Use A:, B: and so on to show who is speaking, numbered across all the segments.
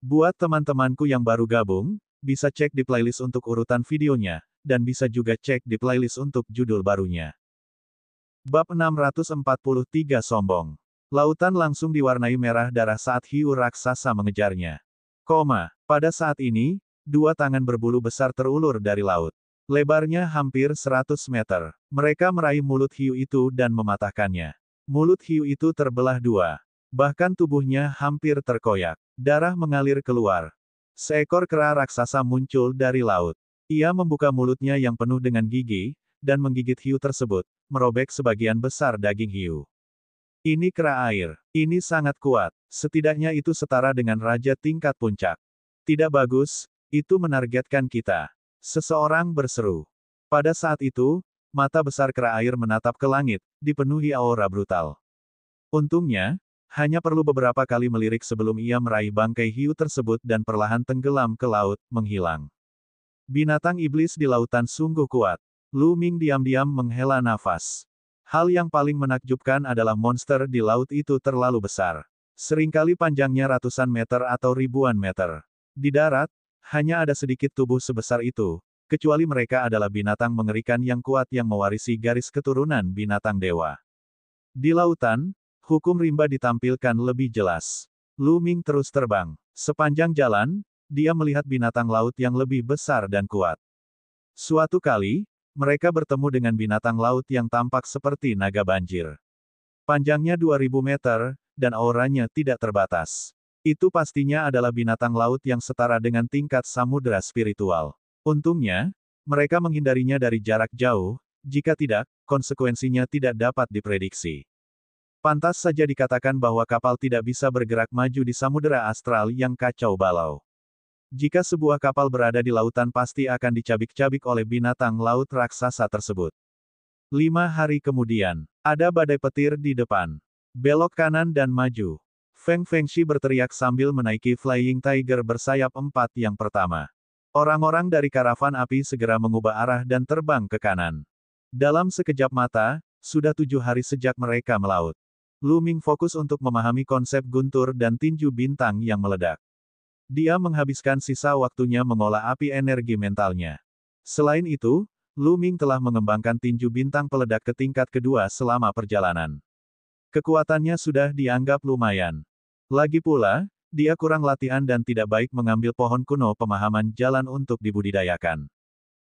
A: Buat teman-temanku yang baru gabung, bisa cek di playlist untuk urutan videonya, dan bisa juga cek di playlist untuk judul barunya. Bab 643 Sombong. Lautan langsung diwarnai merah darah saat hiu raksasa mengejarnya. Pada saat ini, dua tangan berbulu besar terulur dari laut. Lebarnya hampir 100 meter. Mereka meraih mulut hiu itu dan mematahkannya. Mulut hiu itu terbelah dua. Bahkan tubuhnya hampir terkoyak. Darah mengalir keluar. Seekor kera raksasa muncul dari laut. Ia membuka mulutnya yang penuh dengan gigi, dan menggigit hiu tersebut, merobek sebagian besar daging hiu. Ini kera air. Ini sangat kuat. Setidaknya itu setara dengan raja tingkat puncak. Tidak bagus, itu menargetkan kita. Seseorang berseru. Pada saat itu, mata besar kera air menatap ke langit, dipenuhi aura brutal. Untungnya, hanya perlu beberapa kali melirik sebelum ia meraih bangkai hiu tersebut dan perlahan tenggelam ke laut, menghilang. Binatang iblis di lautan sungguh kuat. Lu Ming diam-diam menghela nafas. Hal yang paling menakjubkan adalah monster di laut itu terlalu besar. Seringkali panjangnya ratusan meter atau ribuan meter. Di darat, hanya ada sedikit tubuh sebesar itu, kecuali mereka adalah binatang mengerikan yang kuat yang mewarisi garis keturunan binatang dewa. Di lautan, hukum rimba ditampilkan lebih jelas. Lu Ming terus terbang. Sepanjang jalan, dia melihat binatang laut yang lebih besar dan kuat. Suatu kali, mereka bertemu dengan binatang laut yang tampak seperti naga banjir. Panjangnya 2000 meter, dan auranya tidak terbatas. Itu pastinya adalah binatang laut yang setara dengan tingkat samudera spiritual. Untungnya, mereka menghindarinya dari jarak jauh, jika tidak, konsekuensinya tidak dapat diprediksi. Pantas saja dikatakan bahwa kapal tidak bisa bergerak maju di samudera astral yang kacau balau. Jika sebuah kapal berada di lautan pasti akan dicabik-cabik oleh binatang laut raksasa tersebut. 5 hari kemudian, ada badai petir di depan. Belok kanan dan maju. Feng Fengshi berteriak sambil menaiki Flying Tiger bersayap 4 yang pertama. Orang-orang dari karavan api segera mengubah arah dan terbang ke kanan. Dalam sekejap mata, sudah 7 hari sejak mereka melaut. Lu Ming fokus untuk memahami konsep guntur dan tinju bintang yang meledak. Dia menghabiskan sisa waktunya mengolah api energi mentalnya. Selain itu, Lu Ming telah mengembangkan tinju bintang peledak ke tingkat kedua selama perjalanan. Kekuatannya sudah dianggap lumayan. Lagi pula, dia kurang latihan dan tidak baik mengambil pohon kuno pemahaman jalan untuk dibudidayakan.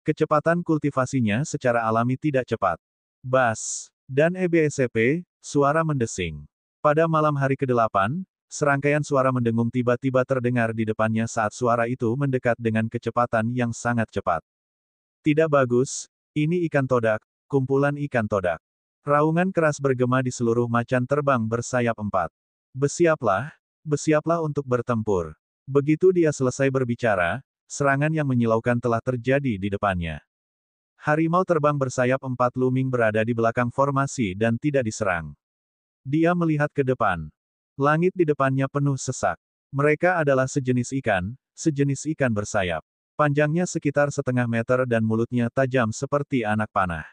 A: Kecepatan kultivasinya secara alami tidak cepat. Bass dan EBSCP, suara mendesing. Pada malam hari ke-8, serangkaian suara mendengung tiba-tiba terdengar di depannya saat suara itu mendekat dengan kecepatan yang sangat cepat. Tidak bagus, ini ikan todak, kumpulan ikan todak. Raungan keras bergema di seluruh macan terbang bersayap 4. Bersiaplah, bersiaplah untuk bertempur. Begitu dia selesai berbicara, serangan yang menyilaukan telah terjadi di depannya. Harimau terbang bersayap 4 Lu Ming berada di belakang formasi dan tidak diserang. Dia melihat ke depan. Langit di depannya penuh sesak. Mereka adalah sejenis ikan bersayap. Panjangnya sekitar setengah meter dan mulutnya tajam seperti anak panah.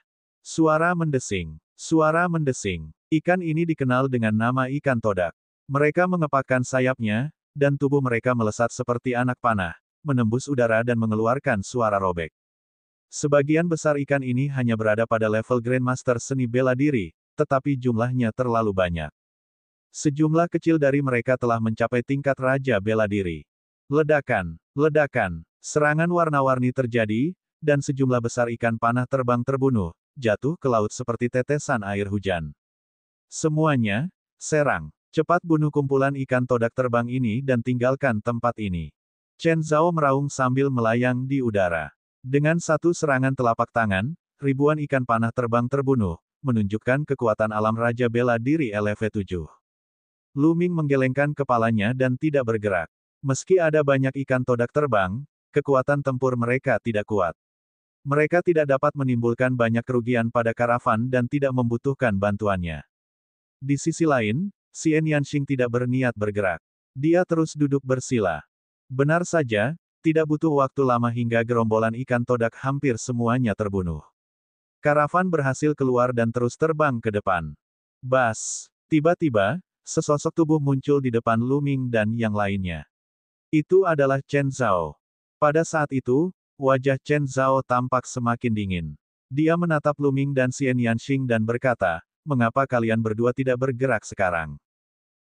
A: Suara mendesing. Suara mendesing. Ikan ini dikenal dengan nama ikan todak. Mereka mengepakkan sayapnya, dan tubuh mereka melesat seperti anak panah, menembus udara dan mengeluarkan suara robek. Sebagian besar ikan ini hanya berada pada level Grandmaster seni bela diri, tetapi jumlahnya terlalu banyak. Sejumlah kecil dari mereka telah mencapai tingkat raja bela diri. Ledakan, ledakan, serangan warna-warni terjadi, dan sejumlah besar ikan panah terbang terbunuh, jatuh ke laut seperti tetesan air hujan. Semuanya, serang. Cepat bunuh kumpulan ikan todak terbang ini dan tinggalkan tempat ini. Chen Zhao meraung sambil melayang di udara. Dengan satu serangan telapak tangan, ribuan ikan panah terbang terbunuh, menunjukkan kekuatan alam raja bela diri LV7. Lu Ming menggelengkan kepalanya dan tidak bergerak. Meski ada banyak ikan todak terbang, kekuatan tempur mereka tidak kuat. Mereka tidak dapat menimbulkan banyak kerugian pada karavan dan tidak membutuhkan bantuannya. Di sisi lain, Xian Yanxing tidak berniat bergerak. Dia terus duduk bersila. Benar saja, tidak butuh waktu lama hingga gerombolan ikan todak hampir semuanya terbunuh. Karavan berhasil keluar dan terus terbang ke depan. Bas! Tiba-tiba, sesosok tubuh muncul di depan Lu Ming dan yang lainnya. Itu adalah Chen Zhao. Pada saat itu, wajah Chen Zhao tampak semakin dingin. Dia menatap Lu Ming dan Xian Yanxing dan berkata, "Mengapa kalian berdua tidak bergerak sekarang?"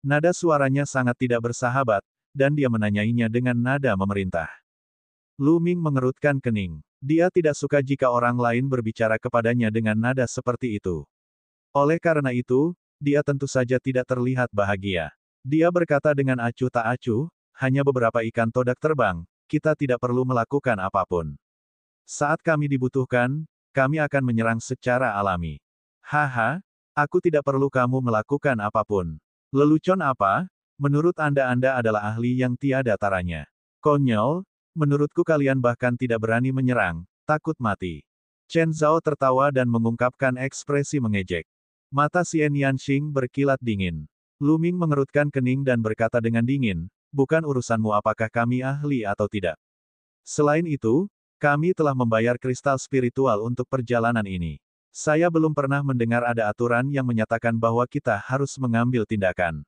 A: Nada suaranya sangat tidak bersahabat, dan dia menanyainya dengan nada memerintah. Lu Ming mengerutkan kening. Dia tidak suka jika orang lain berbicara kepadanya dengan nada seperti itu. Oleh karena itu, dia tentu saja tidak terlihat bahagia. Dia berkata dengan acuh tak acuh, "Hanya beberapa ikan todak terbang, kita tidak perlu melakukan apapun. Saat kami dibutuhkan, kami akan menyerang secara alami." "Haha, aku tidak perlu kamu melakukan apapun. Lelucon apa? Menurut Anda adalah ahli yang tiada taranya. Konyol, menurutku kalian bahkan tidak berani menyerang, takut mati." Chen Zhao tertawa dan mengungkapkan ekspresi mengejek. Mata Xian Yanxing berkilat dingin. Lu Ming mengerutkan kening dan berkata dengan dingin, "Bukan urusanmu apakah kami ahli atau tidak. Selain itu, kami telah membayar kristal spiritual untuk perjalanan ini. Saya belum pernah mendengar ada aturan yang menyatakan bahwa kita harus mengambil tindakan."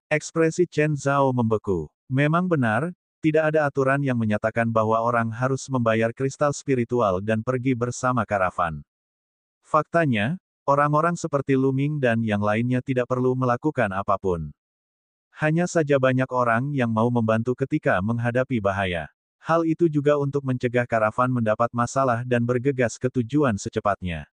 A: Ekspresi Chen Zhao membeku. Memang benar, tidak ada aturan yang menyatakan bahwa orang harus membayar kristal spiritual dan pergi bersama karavan. Faktanya, orang-orang seperti Lu Ming dan yang lainnya tidak perlu melakukan apapun. Hanya saja banyak orang yang mau membantu ketika menghadapi bahaya. Hal itu juga untuk mencegah karavan mendapat masalah dan bergegas ke tujuan secepatnya.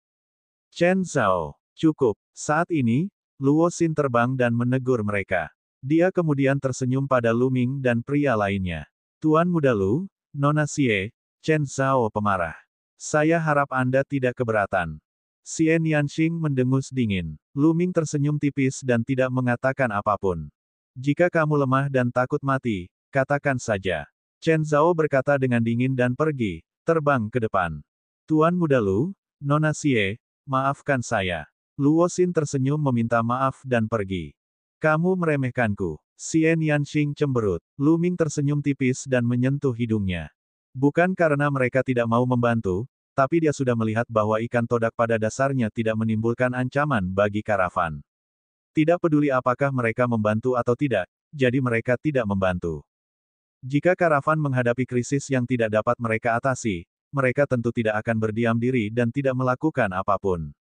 A: Chen Zhao, cukup. Saat ini, Luo Xin terbang dan menegur mereka. Dia kemudian tersenyum pada Lu Ming dan pria lainnya. "Tuan Muda Lu, Nona Xie," Chen Zhao pemarah. "Saya harap Anda tidak keberatan." Xian Yanxing mendengus dingin. Lu Ming tersenyum tipis dan tidak mengatakan apapun. "Jika kamu lemah dan takut mati, katakan saja." Chen Zhao berkata dengan dingin dan pergi, terbang ke depan. "Tuan Muda Lu, Nona Xie, maafkan saya." Luo Xin tersenyum meminta maaf dan pergi. "Kamu meremehkanku." Xian Yanxing cemberut. Lu Ming tersenyum tipis dan menyentuh hidungnya. Bukan karena mereka tidak mau membantu, tapi dia sudah melihat bahwa ikan todak pada dasarnya tidak menimbulkan ancaman bagi karavan. Tidak peduli apakah mereka membantu atau tidak, jadi mereka tidak membantu. Jika karavan menghadapi krisis yang tidak dapat mereka atasi, mereka tentu tidak akan berdiam diri dan tidak melakukan apapun.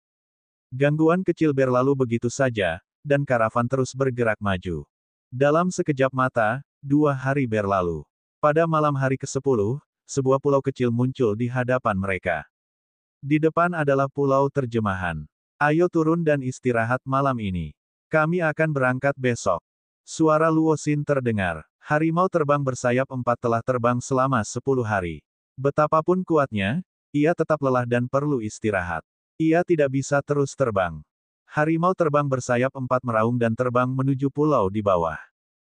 A: Gangguan kecil berlalu begitu saja, dan karavan terus bergerak maju. Dalam sekejap mata, 2 hari berlalu. Pada malam hari ke-10, sebuah pulau kecil muncul di hadapan mereka. Di depan adalah pulau terjemahan. "Ayo turun dan istirahat malam ini. Kami akan berangkat besok." Suara Luo Xin terdengar. Harimau terbang bersayap 4 telah terbang selama 10 hari. Betapapun kuatnya, ia tetap lelah dan perlu istirahat. Ia tidak bisa terus terbang. Harimau terbang bersayap 4 meraung dan terbang menuju pulau di bawah.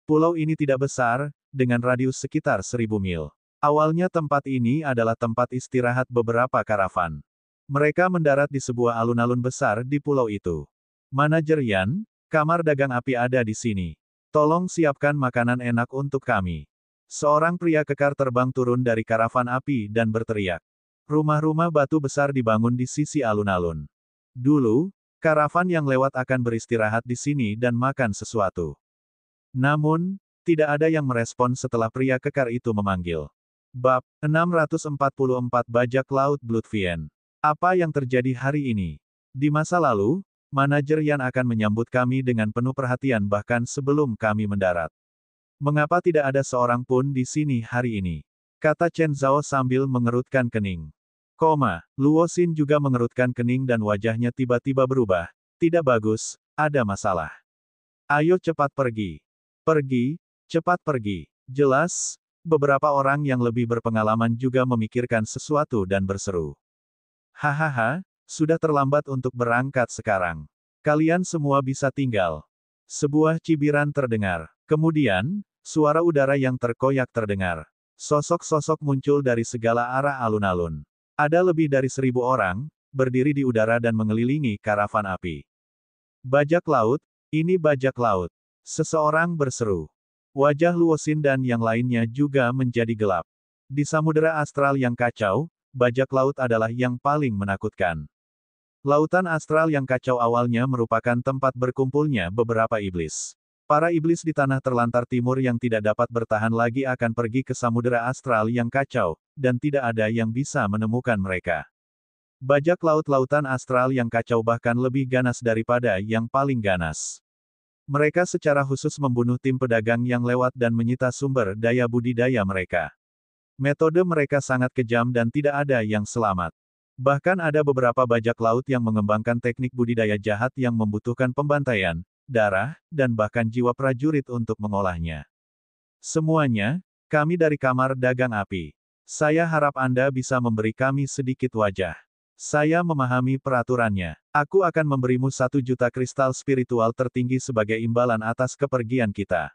A: Pulau ini tidak besar, dengan radius sekitar 1000 mil. Awalnya tempat ini adalah tempat istirahat beberapa karavan. Mereka mendarat di sebuah alun-alun besar di pulau itu. "Manajer Yan, kamar dagang api ada di sini. Tolong siapkan makanan enak untuk kami." Seorang pria kekar terbang turun dari karavan api dan berteriak. Rumah-rumah batu besar dibangun di sisi alun-alun. Dulu, karavan yang lewat akan beristirahat di sini dan makan sesuatu. Namun, tidak ada yang merespon setelah pria kekar itu memanggil. Bab 644 Bajak Laut Bloodfiend. Apa yang terjadi hari ini? Di masa lalu, manajer Yan akan menyambut kami dengan penuh perhatian bahkan sebelum kami mendarat. Mengapa tidak ada seorang pun di sini hari ini? Kata Chen Zhao sambil mengerutkan kening. Luo Xin juga mengerutkan kening dan wajahnya tiba-tiba berubah. Tidak bagus, ada masalah. "Ayo cepat pergi. Pergi, cepat pergi." Jelas, beberapa orang yang lebih berpengalaman juga memikirkan sesuatu dan berseru. "Hahaha, sudah terlambat untuk berangkat sekarang. Kalian semua bisa tinggal." Sebuah cibiran terdengar. Kemudian, suara udara yang terkoyak terdengar. Sosok-sosok muncul dari segala arah alun-alun. Ada lebih dari 1000 orang, berdiri di udara dan mengelilingi karavan api. "Bajak laut, ini bajak laut." Seseorang berseru. Wajah Luo Xin dan yang lainnya juga menjadi gelap. Di samudera astral yang kacau, bajak laut adalah yang paling menakutkan. Lautan astral yang kacau awalnya merupakan tempat berkumpulnya beberapa iblis. Para iblis di tanah terlantar timur yang tidak dapat bertahan lagi akan pergi ke samudera astral yang kacau, dan tidak ada yang bisa menemukan mereka. Bajak laut-lautan astral yang kacau bahkan lebih ganas daripada yang paling ganas. Mereka secara khusus membunuh tim pedagang yang lewat dan menyita sumber daya budidaya mereka. Metode mereka sangat kejam dan tidak ada yang selamat. Bahkan ada beberapa bajak laut yang mengembangkan teknik budidaya jahat yang membutuhkan pembantaian, darah, dan bahkan jiwa prajurit untuk mengolahnya. Semuanya, kami dari Kamar Dagang Api. Saya harap Anda bisa memberi kami sedikit wajah. Saya memahami peraturannya. Aku akan memberimu 1 juta kristal spiritual tertinggi sebagai imbalan atas kepergian kita.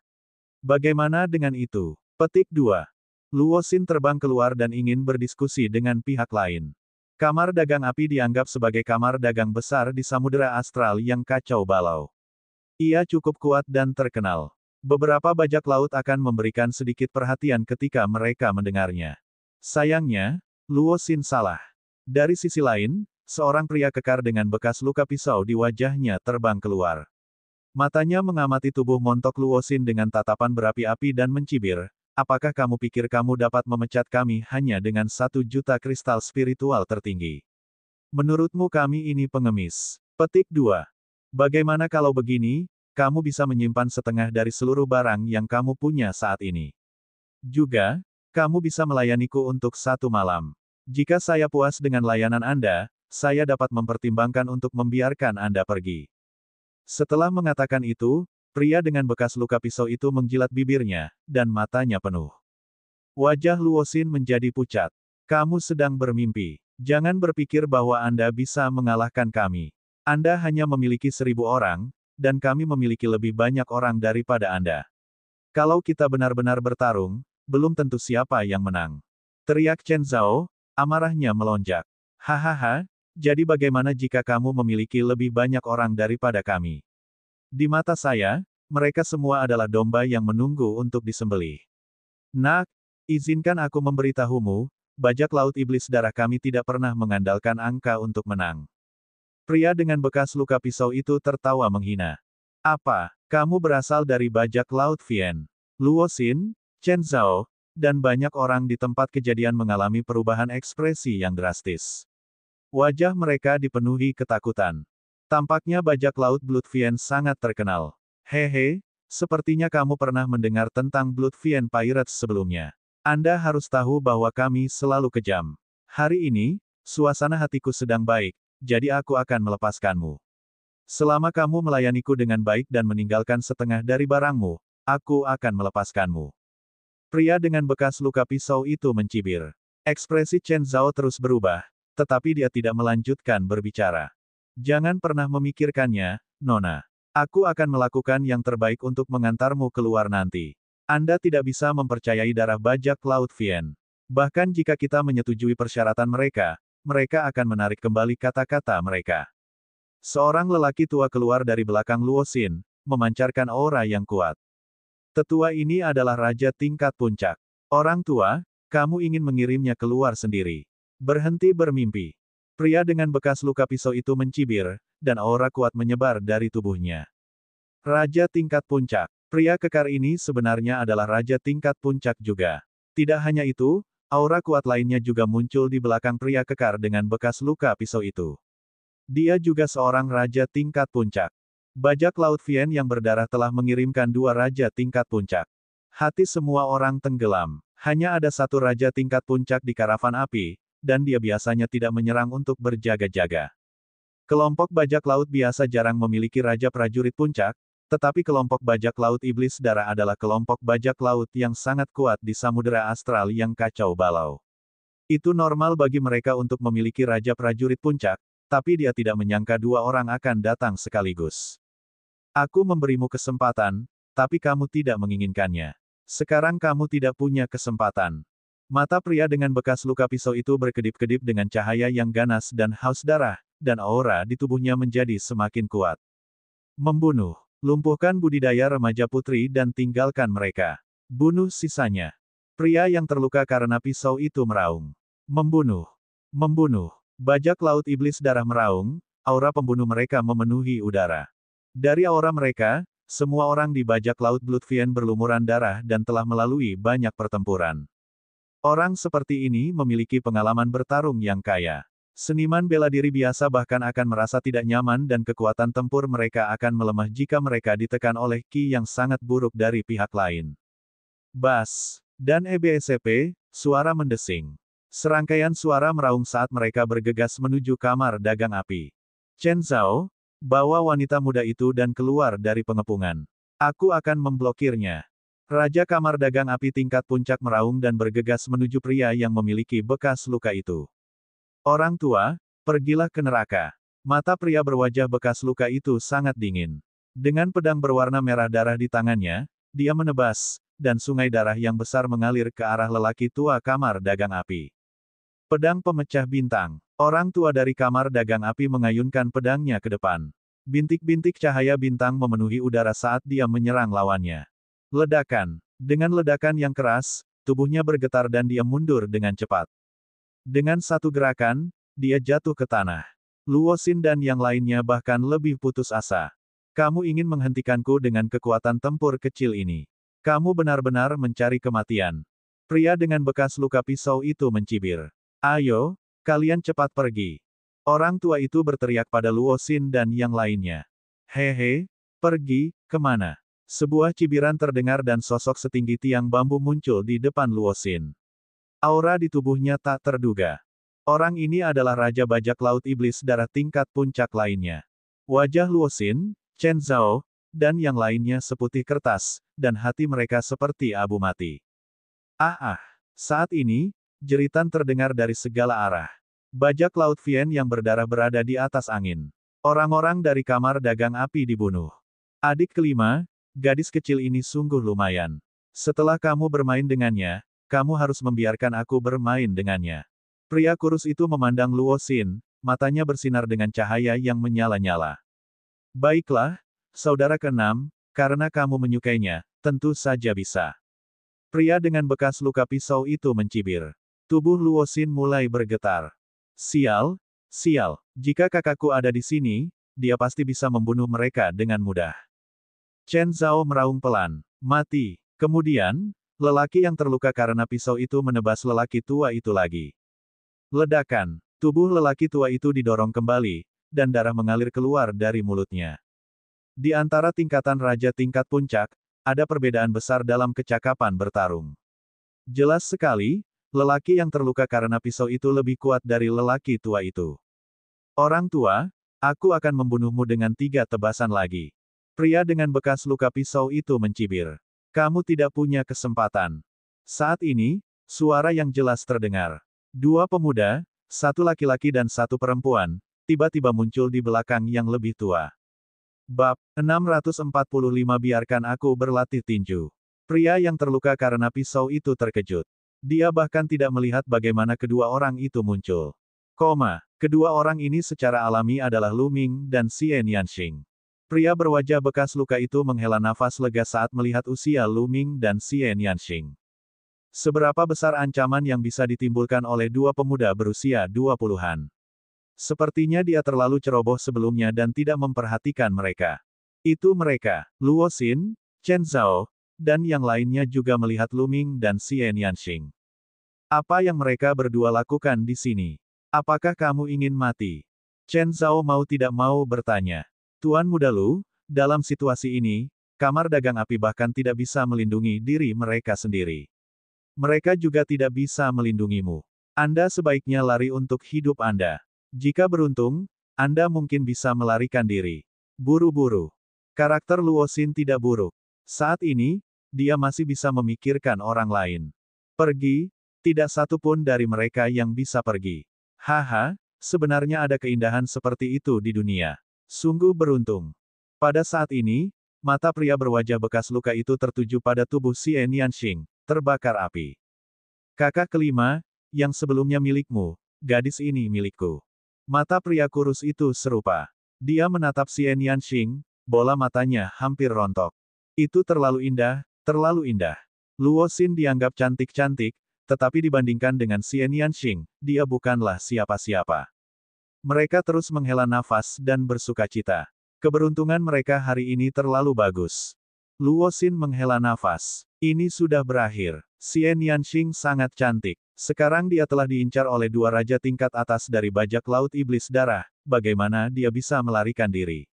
A: Bagaimana dengan itu? Petik 2. Luo Xin terbang keluar dan ingin berdiskusi dengan pihak lain. Kamar Dagang Api dianggap sebagai kamar dagang besar di samudera astral yang kacau balau. Ia cukup kuat dan terkenal. Beberapa bajak laut akan memberikan sedikit perhatian ketika mereka mendengarnya. Sayangnya, Luo Xin salah. Dari sisi lain, seorang pria kekar dengan bekas luka pisau di wajahnya terbang keluar. Matanya mengamati tubuh montok Luo Xin dengan tatapan berapi-api dan mencibir. Apakah kamu pikir kamu dapat memecat kami hanya dengan 1 juta kristal spiritual tertinggi? Menurutmu kami ini pengemis? Petik 2. Bagaimana kalau begini, kamu bisa menyimpan setengah dari seluruh barang yang kamu punya saat ini. Juga, kamu bisa melayaniku untuk 1 malam. Jika saya puas dengan layanan Anda, saya dapat mempertimbangkan untuk membiarkan Anda pergi. Setelah mengatakan itu, pria dengan bekas luka pisau itu menjilat bibirnya, dan matanya penuh. Wajah Luo Xin menjadi pucat. Kamu sedang bermimpi. Jangan berpikir bahwa Anda bisa mengalahkan kami. Anda hanya memiliki 1000 orang, dan kami memiliki lebih banyak orang daripada Anda. Kalau kita benar-benar bertarung, belum tentu siapa yang menang. Teriak Chen Zhao, amarahnya melonjak. Hahaha, jadi bagaimana jika kamu memiliki lebih banyak orang daripada kami? Di mata saya, mereka semua adalah domba yang menunggu untuk disembelih. Nak, izinkan aku memberitahumu, bajak laut iblis darah kami tidak pernah mengandalkan angka untuk menang. Pria dengan bekas luka pisau itu tertawa menghina. Apa, kamu berasal dari bajak laut Vien? Luo Xin, Chen Zhao, dan banyak orang di tempat kejadian mengalami perubahan ekspresi yang drastis. Wajah mereka dipenuhi ketakutan. Tampaknya bajak laut Blood Vien sangat terkenal. Hehe, sepertinya kamu pernah mendengar tentang Blood Vien Pirates sebelumnya. Anda harus tahu bahwa kami selalu kejam. Hari ini, suasana hatiku sedang baik, jadi aku akan melepaskanmu. Selama kamu melayaniku dengan baik dan meninggalkan setengah dari barangmu, aku akan melepaskanmu. Pria dengan bekas luka pisau itu mencibir. Ekspresi Chen Zhao terus berubah, tetapi dia tidak melanjutkan berbicara. Jangan pernah memikirkannya, Nona. Aku akan melakukan yang terbaik untuk mengantarmu keluar nanti. Anda tidak bisa mempercayai darah bajak laut Vien. Bahkan jika kita menyetujui persyaratan mereka, mereka akan menarik kembali kata-kata mereka. Seorang lelaki tua keluar dari belakang Luo Xin, memancarkan aura yang kuat. Tetua ini adalah Raja Tingkat Puncak. Orang tua, kamu ingin mengirimnya keluar sendiri. Berhenti bermimpi. Pria dengan bekas luka pisau itu mencibir, dan aura kuat menyebar dari tubuhnya. Raja Tingkat Puncak. Pria kekar ini sebenarnya adalah Raja Tingkat Puncak juga. Tidak hanya itu, aura kuat lainnya juga muncul di belakang pria kekar dengan bekas luka pisau itu. Dia juga seorang Raja Tingkat Puncak. Bajak laut Vien yang berdarah telah mengirimkan 2 Raja Tingkat Puncak. Hati semua orang tenggelam. Hanya ada 1 Raja Tingkat Puncak di karavan api, dan dia biasanya tidak menyerang untuk berjaga-jaga. Kelompok bajak laut biasa jarang memiliki raja prajurit puncak, tetapi kelompok bajak laut iblis darah adalah kelompok bajak laut yang sangat kuat di samudera astral yang kacau balau. Itu normal bagi mereka untuk memiliki raja prajurit puncak, tapi dia tidak menyangka 2 orang akan datang sekaligus. Aku memberimu kesempatan, tapi kamu tidak menginginkannya. Sekarang kamu tidak punya kesempatan. Mata pria dengan bekas luka pisau itu berkedip-kedip dengan cahaya yang ganas dan haus darah, dan aura di tubuhnya menjadi semakin kuat. Membunuh. Lumpuhkan budidaya remaja putri dan tinggalkan mereka. Bunuh sisanya. Pria yang terluka karena pisau itu meraung. Membunuh. Membunuh. Bajak laut iblis darah meraung, aura pembunuh mereka memenuhi udara. Dari aura mereka, semua orang di bajak laut Bloodvian berlumuran darah dan telah melalui banyak pertempuran. Orang seperti ini memiliki pengalaman bertarung yang kaya. Seniman bela diri biasa bahkan akan merasa tidak nyaman dan kekuatan tempur mereka akan melemah jika mereka ditekan oleh ki yang sangat buruk dari pihak lain. Bas. Dan EBSCP, suara mendesing. Serangkaian suara meraung saat mereka bergegas menuju kamar dagang api. Chen Zhao, bawa wanita muda itu dan keluar dari pengepungan. Aku akan memblokirnya. Raja kamar dagang api tingkat puncak meraung dan bergegas menuju pria yang memiliki bekas luka itu. Orang tua, pergilah ke neraka. Mata pria berwajah bekas luka itu sangat dingin. Dengan pedang berwarna merah darah di tangannya, dia menebas, dan sungai darah yang besar mengalir ke arah lelaki tua kamar dagang api. Pedang pemecah bintang. Orang tua dari kamar dagang api mengayunkan pedangnya ke depan. Bintik-bintik cahaya bintang memenuhi udara saat dia menyerang lawannya. Ledakan. Dengan ledakan yang keras, tubuhnya bergetar dan dia mundur dengan cepat. Dengan satu gerakan, dia jatuh ke tanah. Luo Xin dan yang lainnya bahkan lebih putus asa. Kamu ingin menghentikanku dengan kekuatan tempur kecil ini. Kamu benar-benar mencari kematian. Pria dengan bekas luka pisau itu mencibir. Ayo, kalian cepat pergi. Orang tua itu berteriak pada Luo Xin dan yang lainnya. Hehe, pergi, kemana? Sebuah cibiran terdengar dan sosok setinggi tiang bambu muncul di depan Luo Xin. Aura di tubuhnya tak terduga. Orang ini adalah Raja Bajak Laut Iblis Darah tingkat puncak lainnya. Wajah Luo Xin, Chen Zhao, dan yang lainnya seputih kertas, dan hati mereka seperti abu mati. Saat ini, jeritan terdengar dari segala arah. Bajak Laut Vian yang berdarah berada di atas angin. Orang-orang dari kamar dagang api dibunuh. Adik kelima, gadis kecil ini sungguh lumayan. Setelah kamu bermain dengannya, kamu harus membiarkan aku bermain dengannya. Pria kurus itu memandang Luo Xin, matanya bersinar dengan cahaya yang menyala-nyala. Baiklah, saudara keenam, karena kamu menyukainya, tentu saja bisa. Pria dengan bekas luka pisau itu mencibir. Tubuh Luo Xin mulai bergetar. Sial, sial, jika kakakku ada di sini, dia pasti bisa membunuh mereka dengan mudah. Chen Zhao meraung pelan. Mati. Kemudian, lelaki yang terluka karena pisau itu menebas lelaki tua itu lagi. Ledakan. Tubuh lelaki tua itu didorong kembali, dan darah mengalir keluar dari mulutnya. Di antara tingkatan raja tingkat puncak, ada perbedaan besar dalam kecakapan bertarung. Jelas sekali, lelaki yang terluka karena pisau itu lebih kuat dari lelaki tua itu. Orang tua, aku akan membunuhmu dengan 3 tebasan lagi. Pria dengan bekas luka pisau itu mencibir. Kamu tidak punya kesempatan. Saat ini, suara yang jelas terdengar. 2 pemuda, 1 laki-laki dan 1 perempuan, tiba-tiba muncul di belakang yang lebih tua. Bab 645 Biarkan aku berlatih tinju. Pria yang terluka karena pisau itu terkejut. Dia bahkan tidak melihat bagaimana kedua orang itu muncul. Kedua orang ini secara alami adalah Lu Ming dan Xie Nianxing. Pria berwajah bekas luka itu menghela nafas lega saat melihat usia Lu Ming dan Xie Nianxing. Seberapa besar ancaman yang bisa ditimbulkan oleh 2 pemuda berusia 20-an. Sepertinya dia terlalu ceroboh sebelumnya dan tidak memperhatikan mereka. Itu mereka, Luo Xin, Chen Zhao, dan yang lainnya juga melihat Lu Ming dan Xie Nianxing. Apa yang mereka berdua lakukan di sini? Apakah kamu ingin mati? Chen Zhao mau tidak mau bertanya. Tuan Muda Lu, dalam situasi ini, kamar dagang api bahkan tidak bisa melindungi diri mereka sendiri. Mereka juga tidak bisa melindungimu. Anda sebaiknya lari untuk hidup Anda. Jika beruntung, Anda mungkin bisa melarikan diri. Buru-buru. Karakter Luo Xin tidak buruk. Saat ini, dia masih bisa memikirkan orang lain. Pergi, tidak satu pun dari mereka yang bisa pergi. Haha, sebenarnya ada keindahan seperti itu di dunia. Sungguh beruntung. Pada saat ini, mata pria berwajah bekas luka itu tertuju pada tubuh Xie Nianxing, terbakar api. Kakak kelima, yang sebelumnya milikmu, gadis ini milikku. Mata pria kurus itu serupa. Dia menatap Xie Nianxing, bola matanya hampir rontok. Itu terlalu indah, terlalu indah. Luo Xin dianggap cantik-cantik, tetapi dibandingkan dengan Xie Nianxing, dia bukanlah siapa-siapa. Mereka terus menghela nafas dan bersukacita. Keberuntungan mereka hari ini terlalu bagus. Luo Xin menghela nafas. Ini sudah berakhir. Xian Yanxing sangat cantik. Sekarang dia telah diincar oleh dua raja tingkat atas dari bajak laut iblis darah. Bagaimana dia bisa melarikan diri?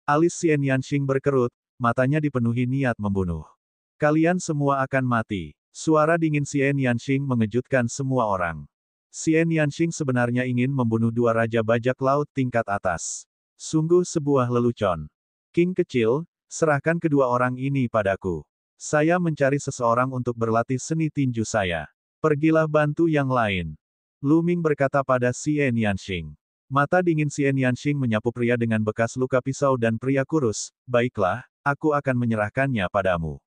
A: Alis Xian Yanxing berkerut, matanya dipenuhi niat membunuh. Kalian semua akan mati. Suara dingin Xian Yanxing mengejutkan semua orang. Xian Yanxing sebenarnya ingin membunuh dua raja bajak laut tingkat atas. Sungguh sebuah lelucon. King kecil, serahkan kedua orang ini padaku. Saya mencari seseorang untuk berlatih seni tinju saya. Pergilah bantu yang lain. Lu Ming berkata pada Xian Yanxing. Mata dingin Xian Yanxing menyapu pria dengan bekas luka pisau dan pria kurus. Baiklah, aku akan menyerahkannya padamu.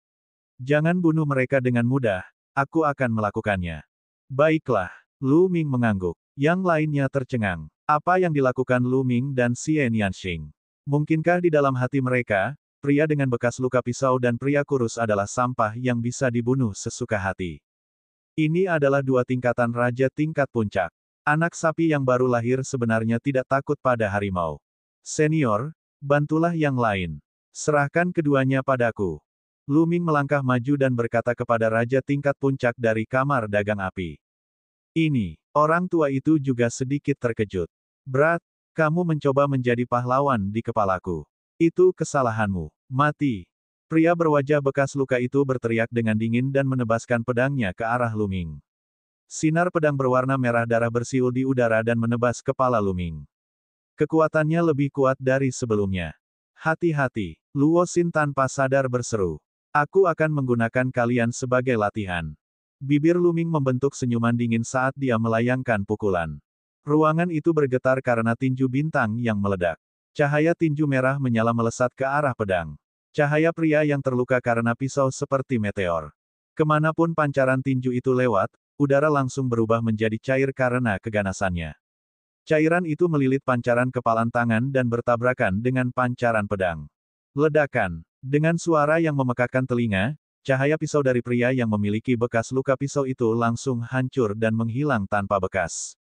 A: Jangan bunuh mereka dengan mudah, aku akan melakukannya. Baiklah, Lu Ming mengangguk. Yang lainnya tercengang. Apa yang dilakukan Lu Ming dan Xian Yanxing? Mungkinkah di dalam hati mereka, pria dengan bekas luka pisau dan pria kurus adalah sampah yang bisa dibunuh sesuka hati? Ini adalah dua tingkatan raja tingkat puncak. Anak sapi yang baru lahir sebenarnya tidak takut pada harimau. Senior, bantulah yang lain. Serahkan keduanya padaku. Lu Ming melangkah maju dan berkata kepada raja tingkat puncak dari kamar dagang api. Ini, orang tua itu juga sedikit terkejut. Berat, kamu mencoba menjadi pahlawan di kepalaku. Itu kesalahanmu. Mati. Pria berwajah bekas luka itu berteriak dengan dingin dan menebaskan pedangnya ke arah Lu Ming. Sinar pedang berwarna merah darah bersiul di udara dan menebas kepala Lu Ming. Kekuatannya lebih kuat dari sebelumnya. Hati-hati, Luo Xin tanpa sadar berseru. Aku akan menggunakan kalian sebagai latihan. Bibir Lu Ming membentuk senyuman dingin saat dia melayangkan pukulan. Ruangan itu bergetar karena tinju bintang yang meledak. Cahaya tinju merah menyala melesat ke arah pedang. Cahaya pria yang terluka karena pisau seperti meteor. Kemanapun pancaran tinju itu lewat, udara langsung berubah menjadi cair karena keganasannya. Cairan itu melilit pancaran kepalan tangan dan bertabrakan dengan pancaran pedang. Ledakan. Dengan suara yang memekakkan telinga, cahaya pisau dari pria yang memiliki bekas luka pisau itu langsung hancur dan menghilang tanpa bekas.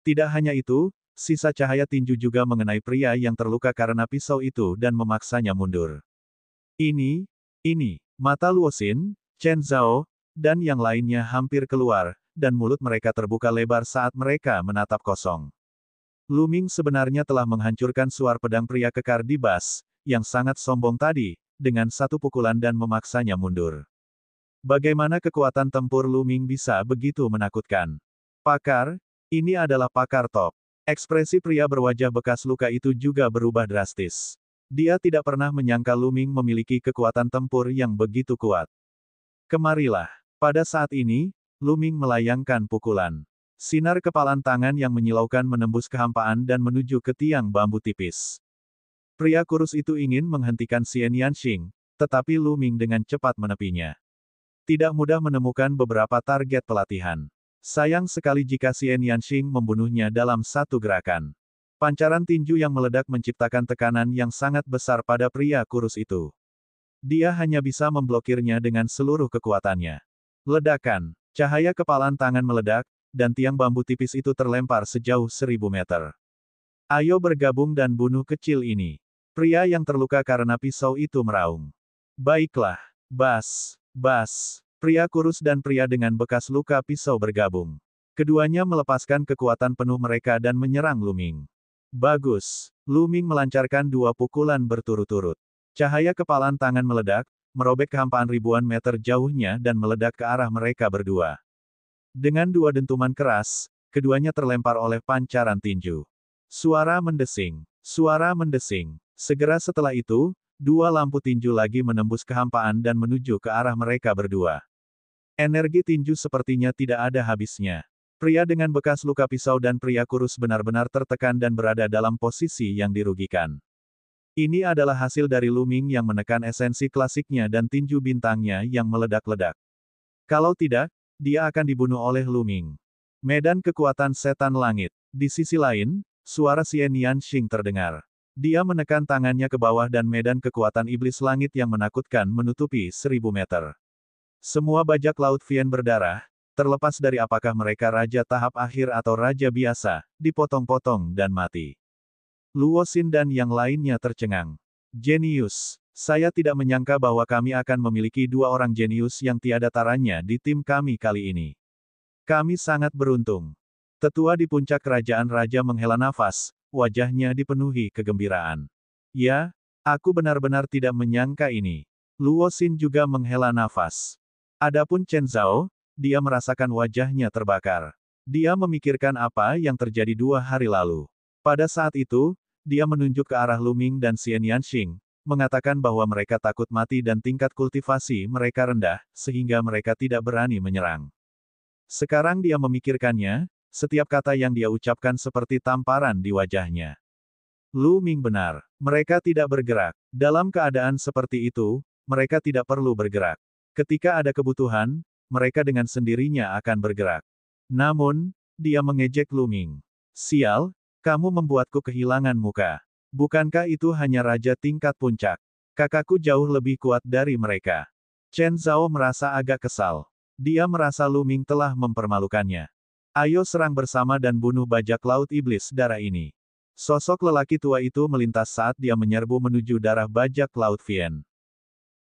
A: Tidak hanya itu, sisa cahaya tinju juga mengenai pria yang terluka karena pisau itu dan memaksanya mundur. Ini, mata Luo Xin, Chen Zhao, dan yang lainnya hampir keluar, dan mulut mereka terbuka lebar saat mereka menatap kosong. Lu Ming sebenarnya telah menghancurkan suar pedang pria kekar di bas, yang sangat sombong tadi, dengan satu pukulan dan memaksanya mundur. Bagaimana kekuatan tempur Lu Ming bisa begitu menakutkan? Pakar, ini adalah pakar top. Ekspresi pria berwajah bekas luka itu juga berubah drastis. Dia tidak pernah menyangka Lu Ming memiliki kekuatan tempur yang begitu kuat. Kemarilah. Pada saat ini, Lu Ming melayangkan pukulan. Sinar kepalan tangan yang menyilaukan menembus kehampaan dan menuju ke tiang bambu tipis. Pria kurus itu ingin menghentikan Xian Yanxing, tetapi Lu Ming dengan cepat menepinya. Tidak mudah menemukan beberapa target pelatihan. Sayang sekali jika Xian Yanxing membunuhnya dalam satu gerakan. Pancaran tinju yang meledak menciptakan tekanan yang sangat besar pada pria kurus itu. Dia hanya bisa memblokirnya dengan seluruh kekuatannya. Ledakan. Cahaya kepalan tangan meledak, dan tiang bambu tipis itu terlempar sejauh 1000 meter. Ayo bergabung dan bunuh kecil ini. Pria yang terluka karena pisau itu meraung. Baiklah. Bas. Pria kurus dan pria dengan bekas luka pisau bergabung. Keduanya melepaskan kekuatan penuh mereka dan menyerang Lu Ming. Bagus. Lu Ming melancarkan dua pukulan berturut-turut. Cahaya kepalan tangan meledak, merobek kehampaan ribuan meter jauhnya dan meledak ke arah mereka berdua. Dengan dua dentuman keras, keduanya terlempar oleh pancaran tinju. Suara mendesing. Segera setelah itu, dua lampu tinju lagi menembus kehampaan dan menuju ke arah mereka berdua. Energi tinju sepertinya tidak ada habisnya. Pria dengan bekas luka pisau dan pria kurus benar-benar tertekan dan berada dalam posisi yang dirugikan. Ini adalah hasil dari Lu Ming yang menekan esensi klasiknya dan tinju bintangnya yang meledak-ledak. Kalau tidak, dia akan dibunuh oleh Lu Ming. Medan kekuatan setan langit. Di sisi lain, suara Xian Yanxing terdengar. Dia menekan tangannya ke bawah dan medan kekuatan iblis langit yang menakutkan menutupi 1000 meter. Semua bajak laut Vian berdarah, terlepas dari apakah mereka raja tahap akhir atau raja biasa, dipotong-potong dan mati. Luo Xin dan yang lainnya tercengang. Jenius. Saya tidak menyangka bahwa kami akan memiliki dua orang jenius yang tiada taranya di tim kami kali ini. Kami sangat beruntung. Tetua di puncak kerajaan raja menghela nafas, wajahnya dipenuhi kegembiraan. Ya, aku benar-benar tidak menyangka ini. Luo Xin juga menghela nafas. Adapun Chen Zhao, dia merasakan wajahnya terbakar. Dia memikirkan apa yang terjadi 2 hari lalu. Pada saat itu, dia menunjuk ke arah Lu Ming dan Xian Yanxing, mengatakan bahwa mereka takut mati dan tingkat kultivasi mereka rendah, sehingga mereka tidak berani menyerang. Sekarang dia memikirkannya, setiap kata yang dia ucapkan seperti tamparan di wajahnya. Lu Ming benar. Mereka tidak bergerak. Dalam keadaan seperti itu, mereka tidak perlu bergerak. Ketika ada kebutuhan, mereka dengan sendirinya akan bergerak. Namun, dia mengejek Lu Ming. Sial, kamu membuatku kehilangan muka. Bukankah itu hanya raja tingkat puncak? Kakakku jauh lebih kuat dari mereka. Chen Zhao merasa agak kesal. Dia merasa Lu Ming telah mempermalukannya. Ayo serang bersama dan bunuh bajak laut iblis darah ini. Sosok lelaki tua itu melintas saat dia menyerbu menuju darah bajak laut Vien.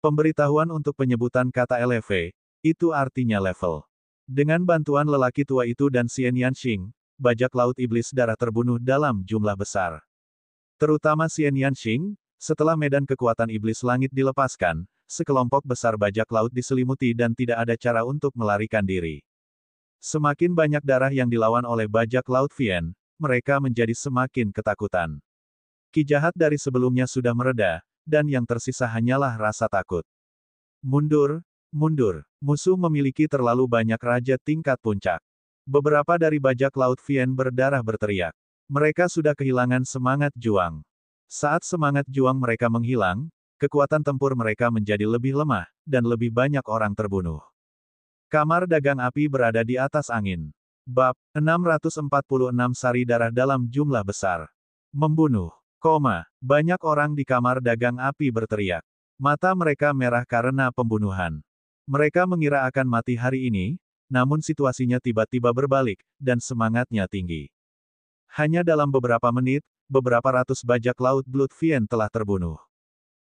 A: Pemberitahuan untuk penyebutan kata LV, itu artinya level. Dengan bantuan lelaki tua itu dan Xian Yanxing, bajak laut iblis darah terbunuh dalam jumlah besar. Terutama Xian Yanxing, setelah medan kekuatan iblis langit dilepaskan, sekelompok besar bajak laut diselimuti dan tidak ada cara untuk melarikan diri. Semakin banyak darah yang dilawan oleh bajak laut Vien, mereka menjadi semakin ketakutan. Ki jahat dari sebelumnya sudah mereda, dan yang tersisa hanyalah rasa takut. Mundur, mundur. Musuh memiliki terlalu banyak raja tingkat puncak. Beberapa dari bajak laut Vien berdarah berteriak. Mereka sudah kehilangan semangat juang. Saat semangat juang mereka menghilang, kekuatan tempur mereka menjadi lebih lemah, dan lebih banyak orang terbunuh. Kamar dagang api berada di atas angin. Bab 646 sari darah dalam jumlah besar. Membunuh. Banyak orang di kamar dagang api berteriak. Mata mereka merah karena pembunuhan. Mereka mengira akan mati hari ini, namun situasinya tiba-tiba berbalik, dan semangatnya tinggi. Hanya dalam beberapa menit, beberapa ratus bajak laut Blood Vien telah terbunuh.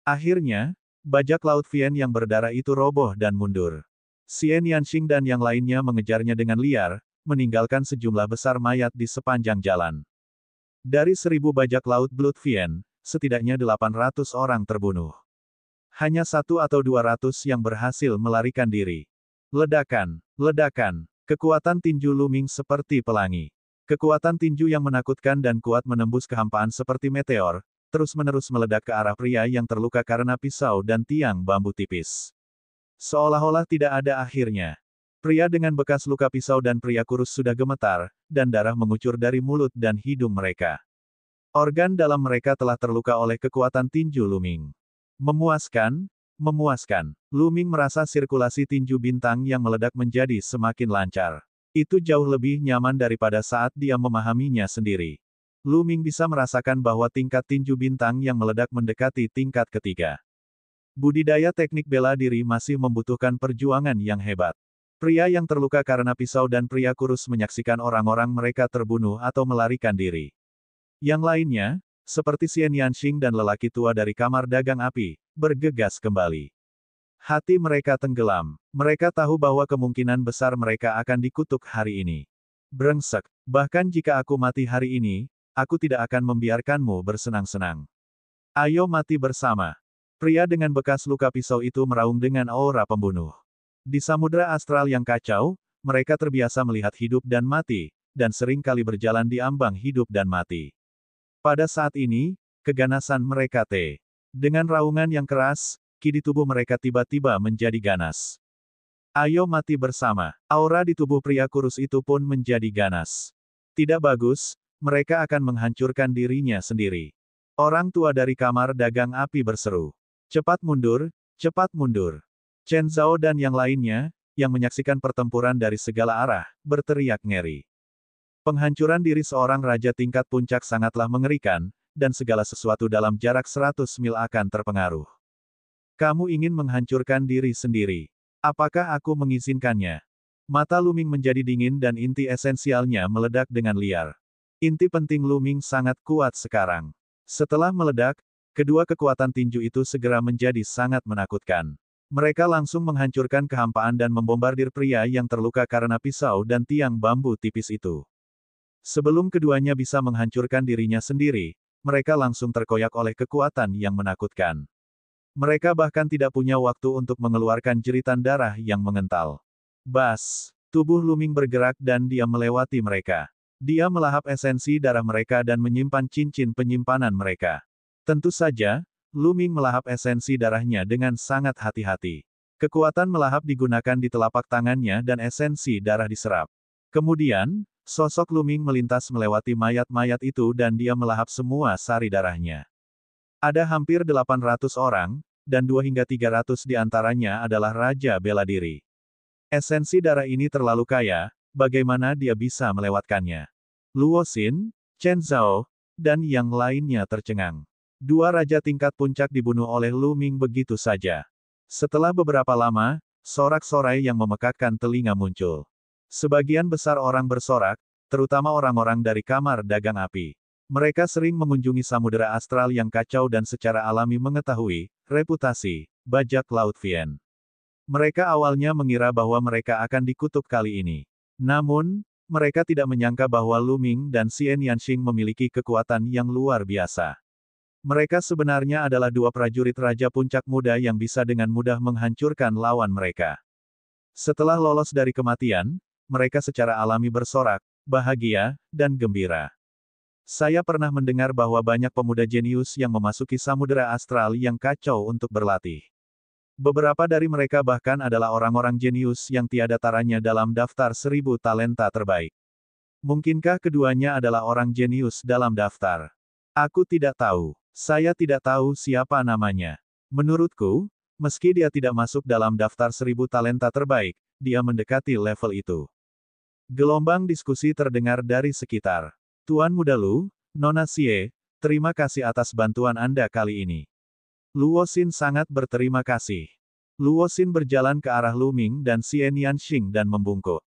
A: Akhirnya, bajak laut Vien yang berdarah itu roboh dan mundur. Xian Yanxing dan yang lainnya mengejarnya dengan liar, meninggalkan sejumlah besar mayat di sepanjang jalan. Dari 1000 bajak laut Blood Vien, setidaknya 800 orang terbunuh. Hanya 1 atau 200 yang berhasil melarikan diri. Ledakan, ledakan, kekuatan tinju Lu Ming seperti pelangi. Kekuatan tinju yang menakutkan dan kuat menembus kehampaan seperti meteor, terus-menerus meledak ke arah pria yang terluka karena pisau dan tiang bambu tipis. Seolah-olah tidak ada akhirnya. Pria dengan bekas luka pisau dan pria kurus sudah gemetar, dan darah mengucur dari mulut dan hidung mereka. Organ dalam mereka telah terluka oleh kekuatan tinju Lu Ming. Memuaskan, memuaskan. Lu Ming merasa sirkulasi tinju bintang yang meledak menjadi semakin lancar. Itu jauh lebih nyaman daripada saat dia memahaminya sendiri. Lu Ming bisa merasakan bahwa tingkat tinju bintang yang meledak mendekati tingkat ketiga. Budidaya teknik bela diri masih membutuhkan perjuangan yang hebat. Pria yang terluka karena pisau dan pria kurus menyaksikan orang-orang mereka terbunuh atau melarikan diri. Yang lainnya, seperti Xian Yanxing dan lelaki tua dari kamar dagang api, bergegas kembali. Hati mereka tenggelam. Mereka tahu bahwa kemungkinan besar mereka akan dikutuk hari ini. Brengsek, bahkan jika aku mati hari ini, aku tidak akan membiarkanmu bersenang-senang. Ayo mati bersama. Pria dengan bekas luka pisau itu meraung dengan aura pembunuh. Di samudera astral yang kacau, mereka terbiasa melihat hidup dan mati, dan sering kali berjalan di ambang hidup dan mati. Pada saat ini, keganasan mereka dengan raungan yang keras, ki di tubuh mereka tiba-tiba menjadi ganas. Ayo mati bersama. Aura di tubuh pria kurus itu pun menjadi ganas. Tidak bagus, mereka akan menghancurkan dirinya sendiri. Orang tua dari kamar dagang api berseru. Cepat mundur, cepat mundur. Chen Zhao dan yang lainnya, yang menyaksikan pertempuran dari segala arah, berteriak ngeri. Penghancuran diri seorang raja tingkat puncak sangatlah mengerikan, dan segala sesuatu dalam jarak 100 mil akan terpengaruh. Kamu ingin menghancurkan diri sendiri. Apakah aku mengizinkannya? Mata Lu Ming menjadi dingin dan inti esensialnya meledak dengan liar. Inti penting Lu Ming sangat kuat sekarang. Setelah meledak, kedua kekuatan tinju itu segera menjadi sangat menakutkan. Mereka langsung menghancurkan kehampaan dan membombardir pria yang terluka karena pisau dan tiang bambu tipis itu. Sebelum keduanya bisa menghancurkan dirinya sendiri, mereka langsung terkoyak oleh kekuatan yang menakutkan. Mereka bahkan tidak punya waktu untuk mengeluarkan jeritan darah yang mengental. Bas! Tubuh Luming bergerak dan dia melewati mereka. Dia melahap esensi darah mereka dan menyimpan cincin penyimpanan mereka. Tentu saja, Luming melahap esensi darahnya dengan sangat hati-hati. Kekuatan melahap digunakan di telapak tangannya dan esensi darah diserap. Kemudian, sosok Luming melintas melewati mayat-mayat itu dan dia melahap semua sari darahnya. Ada hampir 800 orang, dan 2 hingga 300 di antaranya adalah Raja Bela Diri. Esensi darah ini terlalu kaya, bagaimana dia bisa melewatkannya? Luo Xin, Chen Zhao, dan yang lainnya tercengang. Dua raja tingkat puncak dibunuh oleh Lu Ming begitu saja. Setelah beberapa lama, sorak-sorai yang memekakkan telinga muncul. Sebagian besar orang bersorak, terutama orang-orang dari kamar dagang api. Mereka sering mengunjungi samudera astral yang kacau dan secara alami mengetahui reputasi bajak laut Vian. Mereka awalnya mengira bahwa mereka akan dikutuk kali ini. Namun, mereka tidak menyangka bahwa Lu Ming dan Xian Yanxing memiliki kekuatan yang luar biasa. Mereka sebenarnya adalah dua prajurit raja puncak muda yang bisa dengan mudah menghancurkan lawan mereka. Setelah lolos dari kematian, mereka secara alami bersorak, bahagia, dan gembira. Saya pernah mendengar bahwa banyak pemuda jenius yang memasuki samudera astral yang kacau untuk berlatih. Beberapa dari mereka bahkan adalah orang-orang jenius yang tiada taranya dalam daftar 1000 talenta terbaik. Mungkinkah keduanya adalah orang jenius dalam daftar? Aku tidak tahu. Saya tidak tahu siapa namanya. Menurutku, meski dia tidak masuk dalam daftar 1000 talenta terbaik, dia mendekati level itu. Gelombang diskusi terdengar dari sekitar. Tuan Muda Lu, Nona Xie, terima kasih atas bantuan Anda kali ini. Luo Xin sangat berterima kasih. Luo Xin berjalan ke arah Lu Ming dan Xian Yanxing dan membungkuk.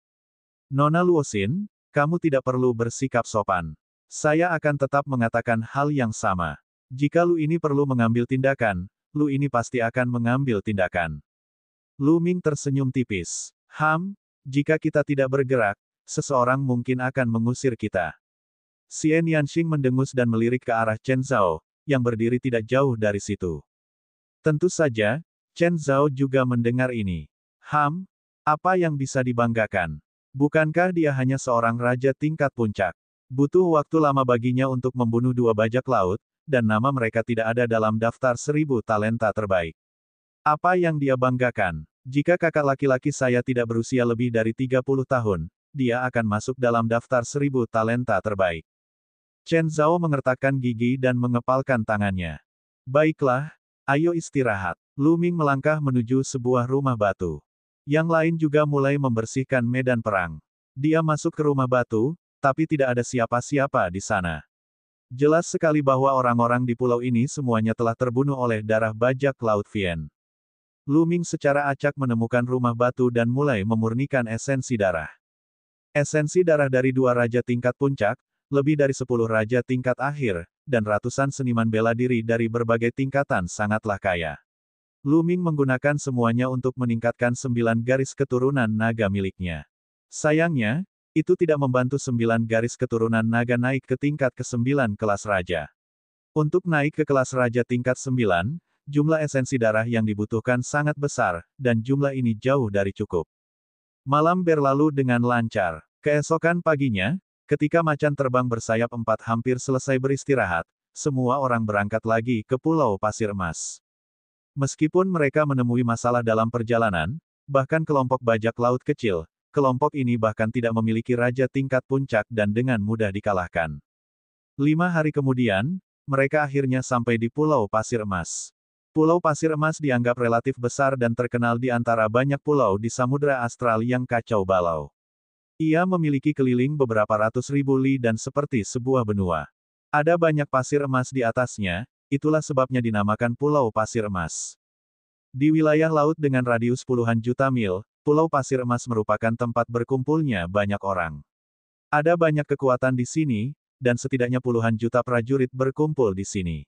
A: Nona Luo Xin, kamu tidak perlu bersikap sopan. Saya akan tetap mengatakan hal yang sama. Jika Lu ini perlu mengambil tindakan, Lu ini pasti akan mengambil tindakan. Lu Ming tersenyum tipis. Jika kita tidak bergerak, seseorang mungkin akan mengusir kita. Xian Yanxing mendengus dan melirik ke arah Chen Zhao, yang berdiri tidak jauh dari situ. Tentu saja, Chen Zhao juga mendengar ini. Apa yang bisa dibanggakan? Bukankah dia hanya seorang raja tingkat puncak? Butuh waktu lama baginya untuk membunuh dua bajak laut, dan nama mereka tidak ada dalam daftar 1000 talenta terbaik. Apa yang dia banggakan? Jika kakak laki-laki saya tidak berusia lebih dari 30 tahun, dia akan masuk dalam daftar 1000 talenta terbaik. Chen Zhao mengertakkan gigi dan mengepalkan tangannya. Baiklah, ayo istirahat. Lu Ming melangkah menuju sebuah rumah batu. Yang lain juga mulai membersihkan medan perang. Dia masuk ke rumah batu, tapi tidak ada siapa-siapa di sana. Jelas sekali bahwa orang-orang di pulau ini semuanya telah terbunuh oleh darah bajak laut Vian. Lu Ming secara acak menemukan rumah batu dan mulai memurnikan esensi darah. Esensi darah dari dua raja tingkat puncak, lebih dari 10 raja tingkat akhir, dan ratusan seniman bela diri dari berbagai tingkatan sangatlah kaya. Lu Ming menggunakan semuanya untuk meningkatkan 9 garis keturunan naga miliknya. Sayangnya, itu tidak membantu 9 garis keturunan naga naik ke tingkat ke-9 kelas raja. Untuk naik ke kelas raja tingkat 9, jumlah esensi darah yang dibutuhkan sangat besar, dan jumlah ini jauh dari cukup. Malam berlalu dengan lancar. Keesokan paginya, ketika macan terbang bersayap 4 hampir selesai beristirahat, semua orang berangkat lagi ke Pulau Pasir Emas. Meskipun mereka menemui masalah dalam perjalanan, bahkan kelompok bajak laut kecil, kelompok ini bahkan tidak memiliki raja tingkat puncak dan dengan mudah dikalahkan. 5 hari kemudian, mereka akhirnya sampai di Pulau Pasir Emas. Pulau Pasir Emas dianggap relatif besar dan terkenal di antara banyak pulau di Samudra Astral yang kacau balau. Ia memiliki keliling beberapa ratus ribu li dan seperti sebuah benua. Ada banyak pasir emas di atasnya, itulah sebabnya dinamakan Pulau Pasir Emas. Di wilayah laut dengan radius puluhan juta mil, Pulau Pasir Emas merupakan tempat berkumpulnya banyak orang. Ada banyak kekuatan di sini, dan setidaknya puluhan juta prajurit berkumpul di sini.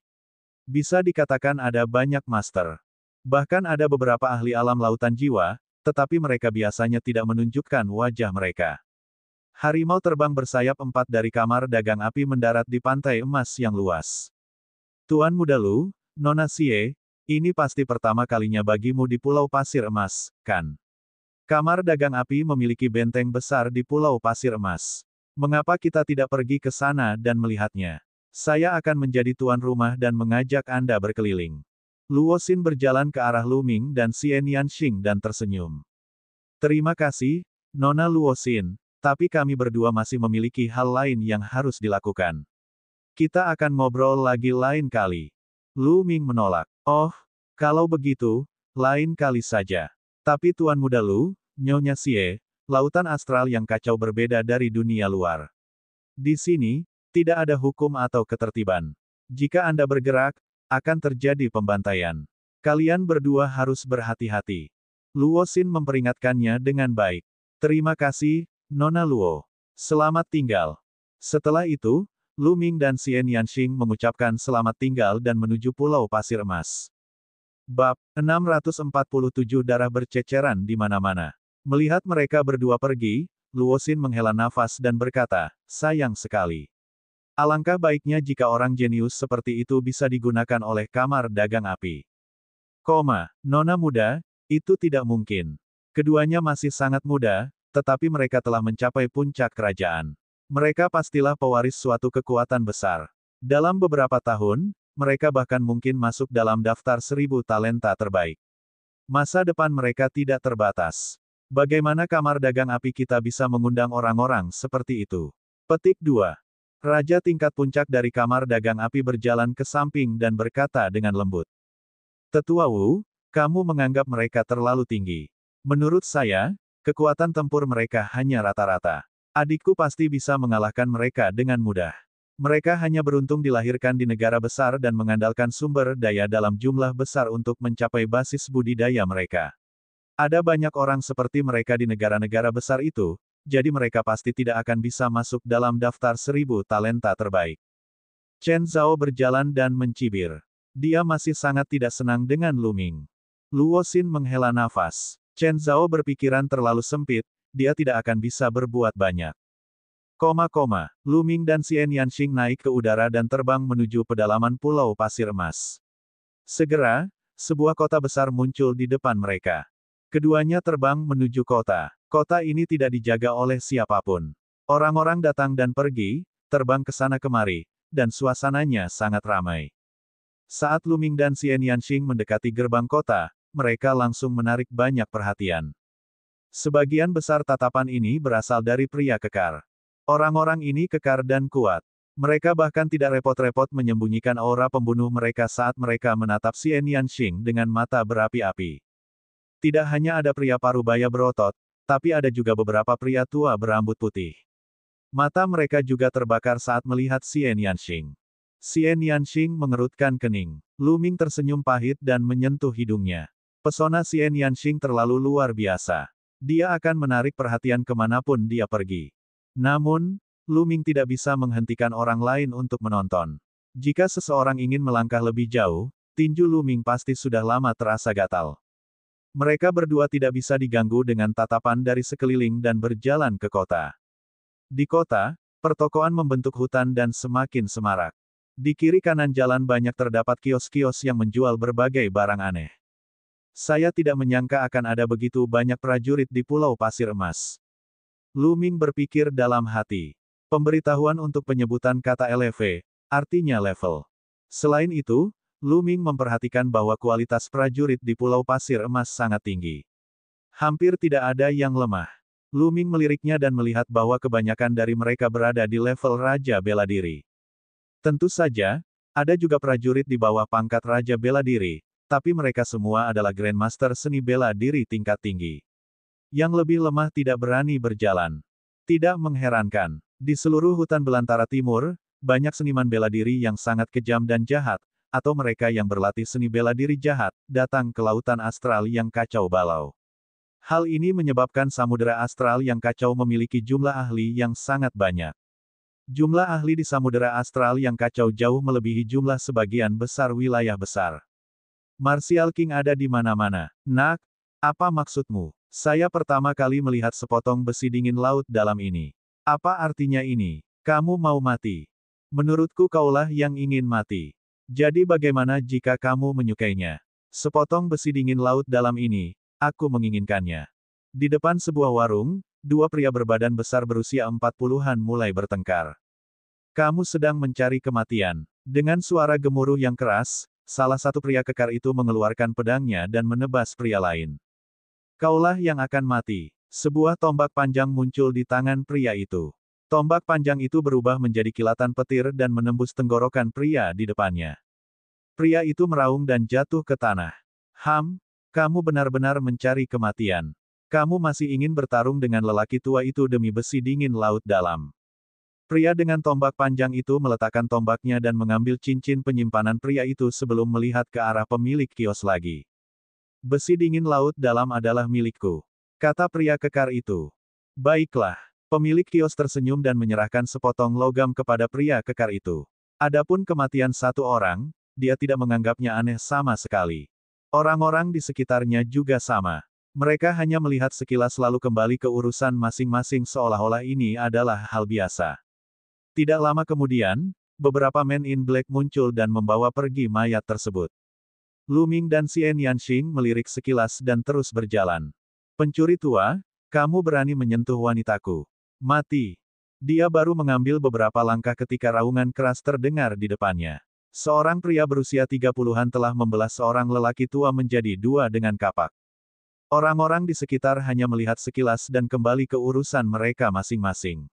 A: Bisa dikatakan ada banyak master. Bahkan ada beberapa ahli alam lautan jiwa, tetapi mereka biasanya tidak menunjukkan wajah mereka. Harimau terbang bersayap 4 dari kamar dagang api mendarat di pantai emas yang luas. Tuan Muda Lu, Nona Xie, ini pasti pertama kalinya bagimu di Pulau Pasir Emas, kan? Kamar dagang api memiliki benteng besar di Pulau Pasir Emas. Mengapa kita tidak pergi ke sana dan melihatnya? Saya akan menjadi tuan rumah dan mengajak Anda berkeliling. Luo Xin berjalan ke arah Lu Ming dan Xian Yanxing dan tersenyum. Terima kasih, Nona Luo Xin, tapi kami berdua masih memiliki hal lain yang harus dilakukan. Kita akan ngobrol lagi lain kali. Lu Ming menolak. Oh, kalau begitu, lain kali saja. Tapi Tuan Muda Lu, Nyonya Xie, lautan astral yang kacau berbeda dari dunia luar. Di sini, tidak ada hukum atau ketertiban. Jika Anda bergerak, akan terjadi pembantaian. Kalian berdua harus berhati-hati. Luo Xin memperingatkannya dengan baik. Terima kasih, Nona Luo. Selamat tinggal. Setelah itu, Lu Ming dan Xian Yanxing mengucapkan selamat tinggal dan menuju Pulau Pasir Emas. Bab 647 Darah berceceran di mana-mana. Melihat mereka berdua pergi, Luo Xin menghela nafas dan berkata, sayang sekali. Alangkah baiknya jika orang jenius seperti itu bisa digunakan oleh kamar dagang api. Nona muda, itu tidak mungkin. Keduanya masih sangat muda, tetapi mereka telah mencapai puncak kerajaan. Mereka pastilah pewaris suatu kekuatan besar. Dalam beberapa tahun, mereka bahkan mungkin masuk dalam daftar 1000 talenta terbaik. Masa depan mereka tidak terbatas. Bagaimana kamar dagang api kita bisa mengundang orang-orang seperti itu? Petik 2. Raja tingkat puncak dari kamar dagang api berjalan ke samping dan berkata dengan lembut. Tetua Wu, kamu menganggap mereka terlalu tinggi. Menurut saya, kekuatan tempur mereka hanya rata-rata. Adikku pasti bisa mengalahkan mereka dengan mudah. Mereka hanya beruntung dilahirkan di negara besar dan mengandalkan sumber daya dalam jumlah besar untuk mencapai basis budidaya mereka. Ada banyak orang seperti mereka di negara-negara besar itu, jadi mereka pasti tidak akan bisa masuk dalam daftar 1000 talenta terbaik. Chen Zhao berjalan dan mencibir. Dia masih sangat tidak senang dengan Lu Ming. Luo Xin menghela nafas. Chen Zhao berpikiran terlalu sempit, dia tidak akan bisa berbuat banyak. Lu Ming dan Xian Yanxing naik ke udara dan terbang menuju pedalaman Pulau Pasir Emas. Segera, sebuah kota besar muncul di depan mereka. Keduanya terbang menuju kota. Kota ini tidak dijaga oleh siapapun. Orang-orang datang dan pergi, terbang ke sana kemari, dan suasananya sangat ramai. Saat Lu Ming dan Xian Yanxing mendekati gerbang kota, mereka langsung menarik banyak perhatian. Sebagian besar tatapan ini berasal dari pria kekar. Orang-orang ini kekar dan kuat. Mereka bahkan tidak repot-repot menyembunyikan aura pembunuh mereka saat mereka menatap Xian Yanxing dengan mata berapi-api. Tidak hanya ada pria parubaya berotot, tapi ada juga beberapa pria tua berambut putih. Mata mereka juga terbakar saat melihat Xian Yanxing. Xian Yanxing mengerutkan kening. Lu Ming tersenyum pahit dan menyentuh hidungnya. Pesona Xian Yanxing terlalu luar biasa. Dia akan menarik perhatian kemanapun dia pergi. Namun, Lu Ming tidak bisa menghentikan orang lain untuk menonton. Jika seseorang ingin melangkah lebih jauh, tinju Lu Ming pasti sudah lama terasa gatal. Mereka berdua tidak bisa diganggu dengan tatapan dari sekeliling dan berjalan ke kota. Di kota, pertokoan membentuk hutan dan semakin semarak. Di kiri kanan jalan banyak terdapat kios-kios yang menjual berbagai barang aneh. Saya tidak menyangka akan ada begitu banyak prajurit di Pulau Pasir Emas. Lu Ming berpikir dalam hati. Pemberitahuan untuk penyebutan kata LV, artinya level. Selain itu, Lu Ming memperhatikan bahwa kualitas prajurit di Pulau Pasir Emas sangat tinggi. Hampir tidak ada yang lemah. Lu Ming meliriknya dan melihat bahwa kebanyakan dari mereka berada di level Raja Bela Diri. Tentu saja, ada juga prajurit di bawah pangkat Raja Bela Diri, tapi mereka semua adalah Grandmaster seni bela diri tingkat tinggi. Yang lebih lemah tidak berani berjalan. Tidak mengherankan. Di seluruh hutan belantara timur, banyak seniman bela diri yang sangat kejam dan jahat, atau mereka yang berlatih seni bela diri jahat, datang ke lautan astral yang kacau balau. Hal ini menyebabkan samudera astral yang kacau memiliki jumlah ahli yang sangat banyak. Jumlah ahli di Samudera Astral yang kacau jauh melebihi jumlah sebagian besar wilayah besar. Martial King ada di mana-mana. Nak, apa maksudmu? Saya pertama kali melihat sepotong besi dingin laut dalam ini. Apa artinya ini? Kamu mau mati? Menurutku kaulah yang ingin mati. Jadi bagaimana jika kamu menyukainya? Sepotong besi dingin laut dalam ini, aku menginginkannya. Di depan sebuah warung, dua pria berbadan besar berusia 40-an mulai bertengkar. Kamu sedang mencari kematian. Dengan suara gemuruh yang keras, salah satu pria kekar itu mengeluarkan pedangnya dan menebas pria lain. Kaulah yang akan mati. Sebuah tombak panjang muncul di tangan pria itu. Tombak panjang itu berubah menjadi kilatan petir dan menembus tenggorokan pria di depannya. Pria itu meraung dan jatuh ke tanah. Kamu benar-benar mencari kematian. Kamu masih ingin bertarung dengan lelaki tua itu demi besi dingin laut dalam. Pria dengan tombak panjang itu meletakkan tombaknya dan mengambil cincin penyimpanan pria itu sebelum melihat ke arah pemilik kios lagi. Besi dingin laut dalam adalah milikku, kata pria kekar itu. Baiklah. Pemilik kios tersenyum dan menyerahkan sepotong logam kepada pria kekar itu. Adapun kematian satu orang, dia tidak menganggapnya aneh sama sekali. Orang-orang di sekitarnya juga sama. Mereka hanya melihat sekilas lalu kembali ke urusan masing-masing seolah-olah ini adalah hal biasa. Tidak lama kemudian, beberapa Men in Black muncul dan membawa pergi mayat tersebut. Lu Ming dan Xian Yanxing melirik sekilas dan terus berjalan. Pencuri tua, kamu berani menyentuh wanitaku. Mati. Dia baru mengambil beberapa langkah ketika raungan keras terdengar di depannya. Seorang pria berusia 30-an telah membelah seorang lelaki tua menjadi dua dengan kapak. Orang-orang di sekitar hanya melihat sekilas dan kembali ke urusan mereka masing-masing.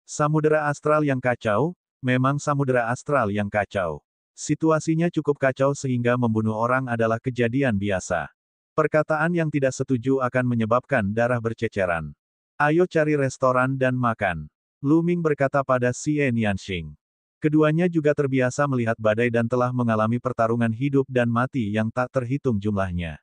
A: Samudera astral yang kacau, memang samudera astral yang kacau. Situasinya cukup kacau sehingga membunuh orang adalah kejadian biasa. Perkataan yang tidak setuju akan menyebabkan darah berceceran. Ayo cari restoran dan makan. Lu Ming berkata pada Xian Yanxing. Keduanya juga terbiasa melihat badai dan telah mengalami pertarungan hidup dan mati yang tak terhitung jumlahnya.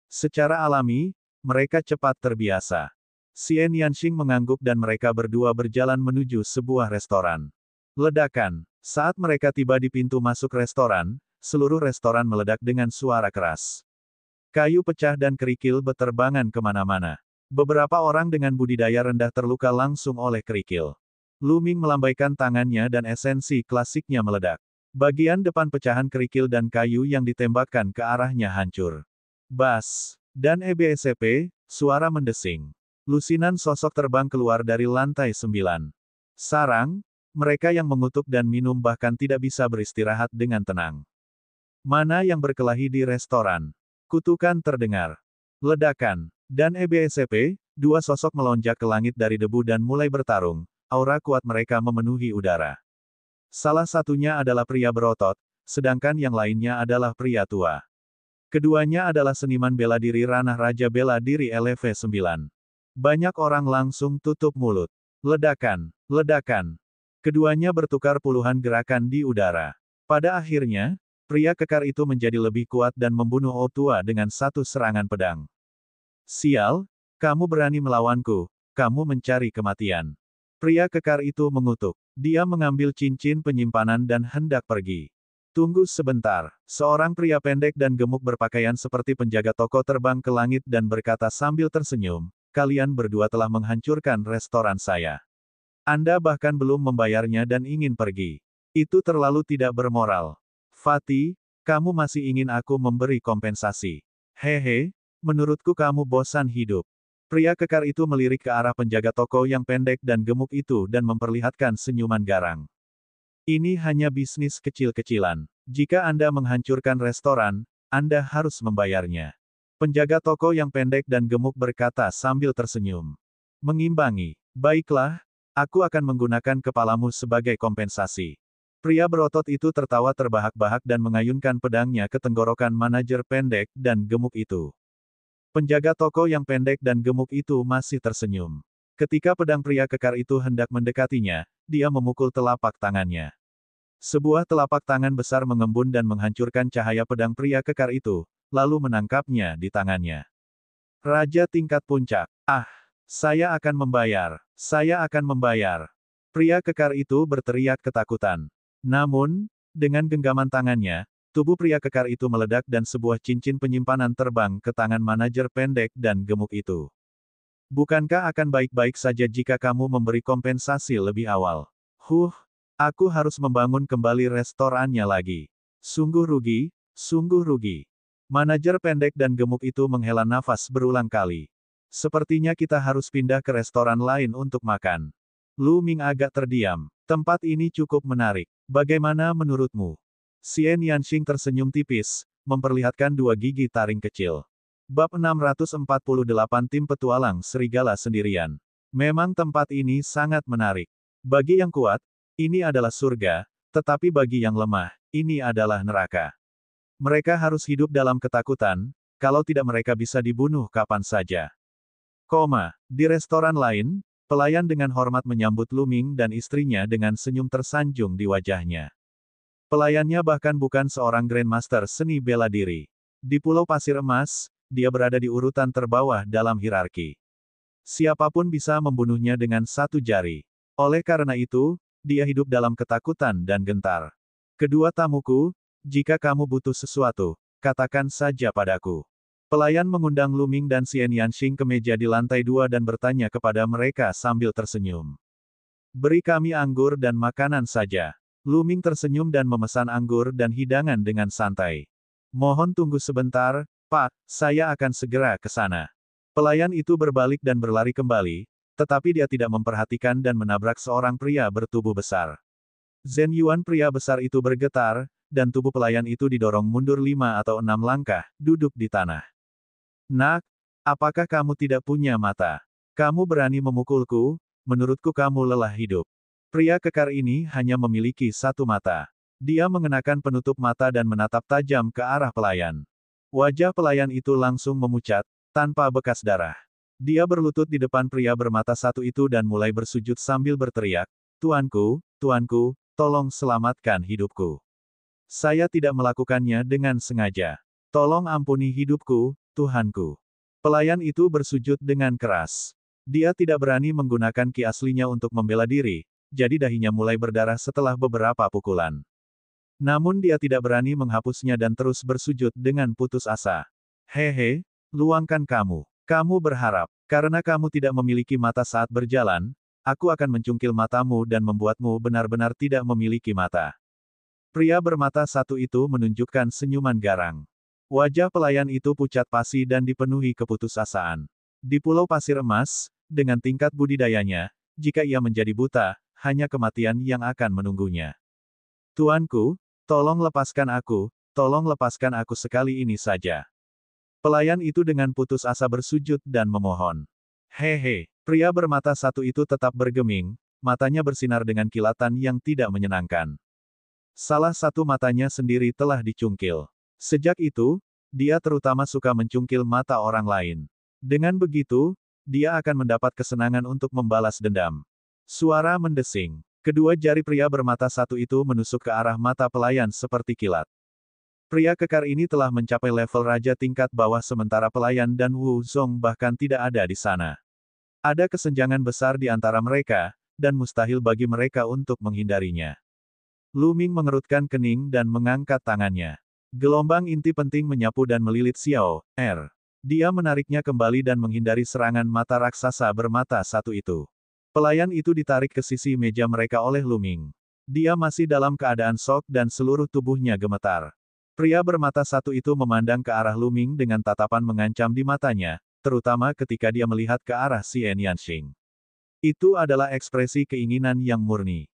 A: Secara alami, mereka cepat terbiasa. Xian Yanxing mengangguk dan mereka berdua berjalan menuju sebuah restoran. Ledakan. Saat mereka tiba di pintu masuk restoran, seluruh restoran meledak dengan suara keras. Kayu pecah dan kerikil beterbangan kemana-mana. Beberapa orang dengan budidaya rendah terluka langsung oleh kerikil. Lu Ming melambaikan tangannya dan esensi klasiknya meledak. Bagian depan pecahan kerikil dan kayu yang ditembakkan ke arahnya hancur. Bas. Dan EBSP, suara mendesing. Lusinan sosok terbang keluar dari lantai 9. Sarang, mereka yang mengutuk dan minum bahkan tidak bisa beristirahat dengan tenang. Mana yang berkelahi di restoran? Kutukan terdengar. Ledakan. Dan EBSP, dua sosok melonjak ke langit dari debu dan mulai bertarung, aura kuat mereka memenuhi udara. Salah satunya adalah pria berotot, sedangkan yang lainnya adalah pria tua. Keduanya adalah seniman bela diri ranah Raja Bela Diri LV9. Banyak orang langsung tutup mulut. Ledakan, ledakan. Keduanya bertukar puluhan gerakan di udara. Pada akhirnya, pria kekar itu menjadi lebih kuat dan membunuh Otua dengan satu serangan pedang. Sial, kamu berani melawanku, kamu mencari kematian. Pria kekar itu mengutuk. Dia mengambil cincin penyimpanan dan hendak pergi. Tunggu sebentar. Seorang pria pendek dan gemuk berpakaian seperti penjaga toko terbang ke langit dan berkata sambil tersenyum, kalian berdua telah menghancurkan restoran saya. Anda bahkan belum membayarnya dan ingin pergi. Itu terlalu tidak bermoral. Fatih, kamu masih ingin aku memberi kompensasi. Hehe, menurutku kamu bosan hidup. Pria kekar itu melirik ke arah penjaga toko yang pendek dan gemuk itu dan memperlihatkan senyuman garang. Ini hanya bisnis kecil-kecilan. Jika Anda menghancurkan restoran, Anda harus membayarnya. Penjaga toko yang pendek dan gemuk berkata sambil tersenyum. Mengimbangi. Baiklah, aku akan menggunakan kepalamu sebagai kompensasi. Pria berotot itu tertawa terbahak-bahak dan mengayunkan pedangnya ke tenggorokan manajer pendek dan gemuk itu. Penjaga toko yang pendek dan gemuk itu masih tersenyum. Ketika pedang pria kekar itu hendak mendekatinya, dia memukul telapak tangannya. Sebuah telapak tangan besar mengembun dan menghancurkan cahaya pedang pria kekar itu, lalu menangkapnya di tangannya. Raja tingkat puncak. Ah, saya akan membayar. Saya akan membayar. Pria kekar itu berteriak ketakutan. Namun, dengan genggaman tangannya, tubuh pria kekar itu meledak dan sebuah cincin penyimpanan terbang ke tangan manajer pendek dan gemuk itu. Bukankah akan baik-baik saja jika kamu memberi kompensasi lebih awal? Aku harus membangun kembali restorannya lagi. Sungguh rugi, sungguh rugi. Manajer pendek dan gemuk itu menghela nafas berulang kali. Sepertinya kita harus pindah ke restoran lain untuk makan. Lu Ming agak terdiam. Tempat ini cukup menarik. Bagaimana menurutmu? Xian Yanxing tersenyum tipis, memperlihatkan dua gigi taring kecil. Bab 648 Tim Petualang Serigala Sendirian. Memang tempat ini sangat menarik. Bagi yang kuat, ini adalah surga, tetapi bagi yang lemah, ini adalah neraka. Mereka harus hidup dalam ketakutan, kalau tidak mereka bisa dibunuh kapan saja. Di restoran lain, pelayan dengan hormat menyambut Lu Ming dan istrinya dengan senyum tersanjung di wajahnya. Pelayannya bahkan bukan seorang Grandmaster seni bela diri. Di Pulau Pasir Emas, dia berada di urutan terbawah dalam hierarki. Siapapun bisa membunuhnya dengan satu jari. Oleh karena itu, dia hidup dalam ketakutan dan gentar. Kedua tamuku, jika kamu butuh sesuatu, katakan saja padaku. Pelayan mengundang Lu Ming dan Xian Yanxing ke meja di lantai 2 dan bertanya kepada mereka sambil tersenyum. Beri kami anggur dan makanan saja. Lu Ming tersenyum dan memesan anggur dan hidangan dengan santai. Mohon tunggu sebentar, Pak, saya akan segera ke sana. Pelayan itu berbalik dan berlari kembali, tetapi dia tidak memperhatikan dan menabrak seorang pria bertubuh besar. Zhen Yuan pria besar itu bergetar, dan tubuh pelayan itu didorong mundur 5 atau 6 langkah, duduk di tanah. Nak, apakah kamu tidak punya mata? Kamu berani memukulku, menurutku kamu lelah hidup. Pria kekar ini hanya memiliki satu mata. Dia mengenakan penutup mata dan menatap tajam ke arah pelayan. Wajah pelayan itu langsung memucat, tanpa bekas darah. Dia berlutut di depan pria bermata satu itu dan mulai bersujud sambil berteriak, Tuanku, Tuanku, tolong selamatkan hidupku. Saya tidak melakukannya dengan sengaja. Tolong ampuni hidupku, Tuhanku. Pelayan itu bersujud dengan keras. Dia tidak berani menggunakan ki aslinya untuk membela diri, jadi dahinya mulai berdarah setelah beberapa pukulan. Namun dia tidak berani menghapusnya dan terus bersujud dengan putus asa. Hehe, luangkan kamu. Kamu berharap, karena kamu tidak memiliki mata saat berjalan, aku akan mencungkil matamu dan membuatmu benar-benar tidak memiliki mata. Pria bermata satu itu menunjukkan senyuman garang. Wajah pelayan itu pucat pasi dan dipenuhi keputusasaan. Di Pulau Pasir Emas, dengan tingkat budidayanya, jika ia menjadi buta, hanya kematian yang akan menunggunya. Tuanku, tolong lepaskan aku sekali ini saja. Pelayan itu dengan putus asa bersujud dan memohon. Hehe, pria bermata satu itu tetap bergeming, matanya bersinar dengan kilatan yang tidak menyenangkan. Salah satu matanya sendiri telah dicungkil. Sejak itu, dia terutama suka mencungkil mata orang lain. Dengan begitu, dia akan mendapat kesenangan untuk membalas dendam. Suara mendesing. Kedua jari pria bermata satu itu menusuk ke arah mata pelayan seperti kilat. Pria kekar ini telah mencapai level raja tingkat bawah sementara pelayan dan Wu Zong bahkan tidak ada di sana. Ada kesenjangan besar di antara mereka, dan mustahil bagi mereka untuk menghindarinya. Lu Ming mengerutkan kening dan mengangkat tangannya. Gelombang inti penting menyapu dan melilit Xiao R. Dia menariknya kembali dan menghindari serangan mata raksasa bermata satu itu. Pelayan itu ditarik ke sisi meja mereka oleh Lu Ming. Dia masih dalam keadaan shock dan seluruh tubuhnya gemetar. Pria bermata satu itu memandang ke arah Lu Ming dengan tatapan mengancam di matanya, terutama ketika dia melihat ke arah Xian Yanxing. Itu adalah ekspresi keinginan yang murni.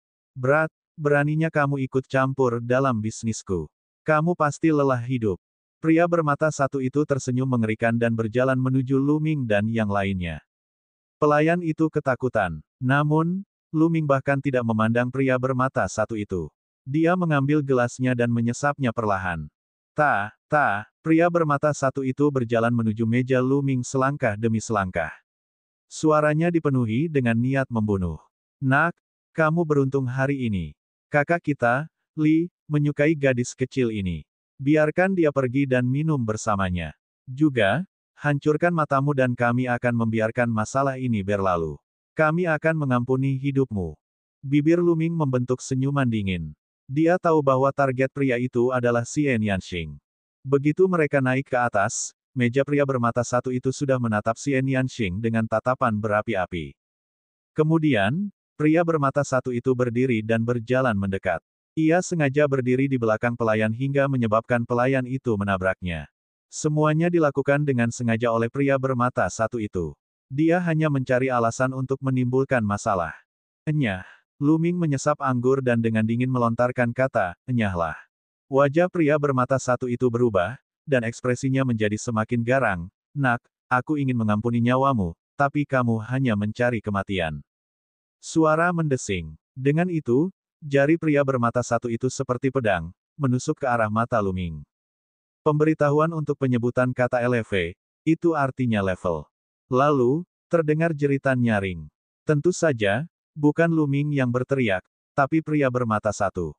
A: Beraninya kamu ikut campur dalam bisnisku. Kamu pasti lelah hidup. Pria bermata satu itu tersenyum mengerikan dan berjalan menuju Lu Ming dan yang lainnya. Pelayan itu ketakutan. Namun, Lu Ming bahkan tidak memandang pria bermata satu itu. Dia mengambil gelasnya dan menyesapnya perlahan. Pria bermata satu itu berjalan menuju meja Lu Ming selangkah demi selangkah. Suaranya dipenuhi dengan niat membunuh. Nak, kamu beruntung hari ini. Kakak kita, Li, menyukai gadis kecil ini. Biarkan dia pergi dan minum bersamanya. Juga, hancurkan matamu dan kami akan membiarkan masalah ini berlalu. Kami akan mengampuni hidupmu. Bibir Luming membentuk senyuman dingin. Dia tahu bahwa target pria itu adalah Xian Yanxing. Begitu mereka naik ke atas, meja pria bermata satu itu sudah menatap Xian Yanxing dengan tatapan berapi-api. Kemudian, pria bermata satu itu berdiri dan berjalan mendekat. Ia sengaja berdiri di belakang pelayan hingga menyebabkan pelayan itu menabraknya. Semuanya dilakukan dengan sengaja oleh pria bermata satu itu. Dia hanya mencari alasan untuk menimbulkan masalah. Enyah. Luming menyesap anggur dan dengan dingin melontarkan kata, enyahlah. Wajah pria bermata satu itu berubah, dan ekspresinya menjadi semakin garang. Nak, aku ingin mengampuni nyawamu, tapi kamu hanya mencari kematian. Suara mendesing. Dengan itu, jari pria bermata satu itu seperti pedang, menusuk ke arah mata Luming. Pemberitahuan untuk penyebutan kata LV, itu artinya level. Lalu, terdengar jeritan nyaring. Tentu saja, bukan Luming yang berteriak, tapi pria bermata satu.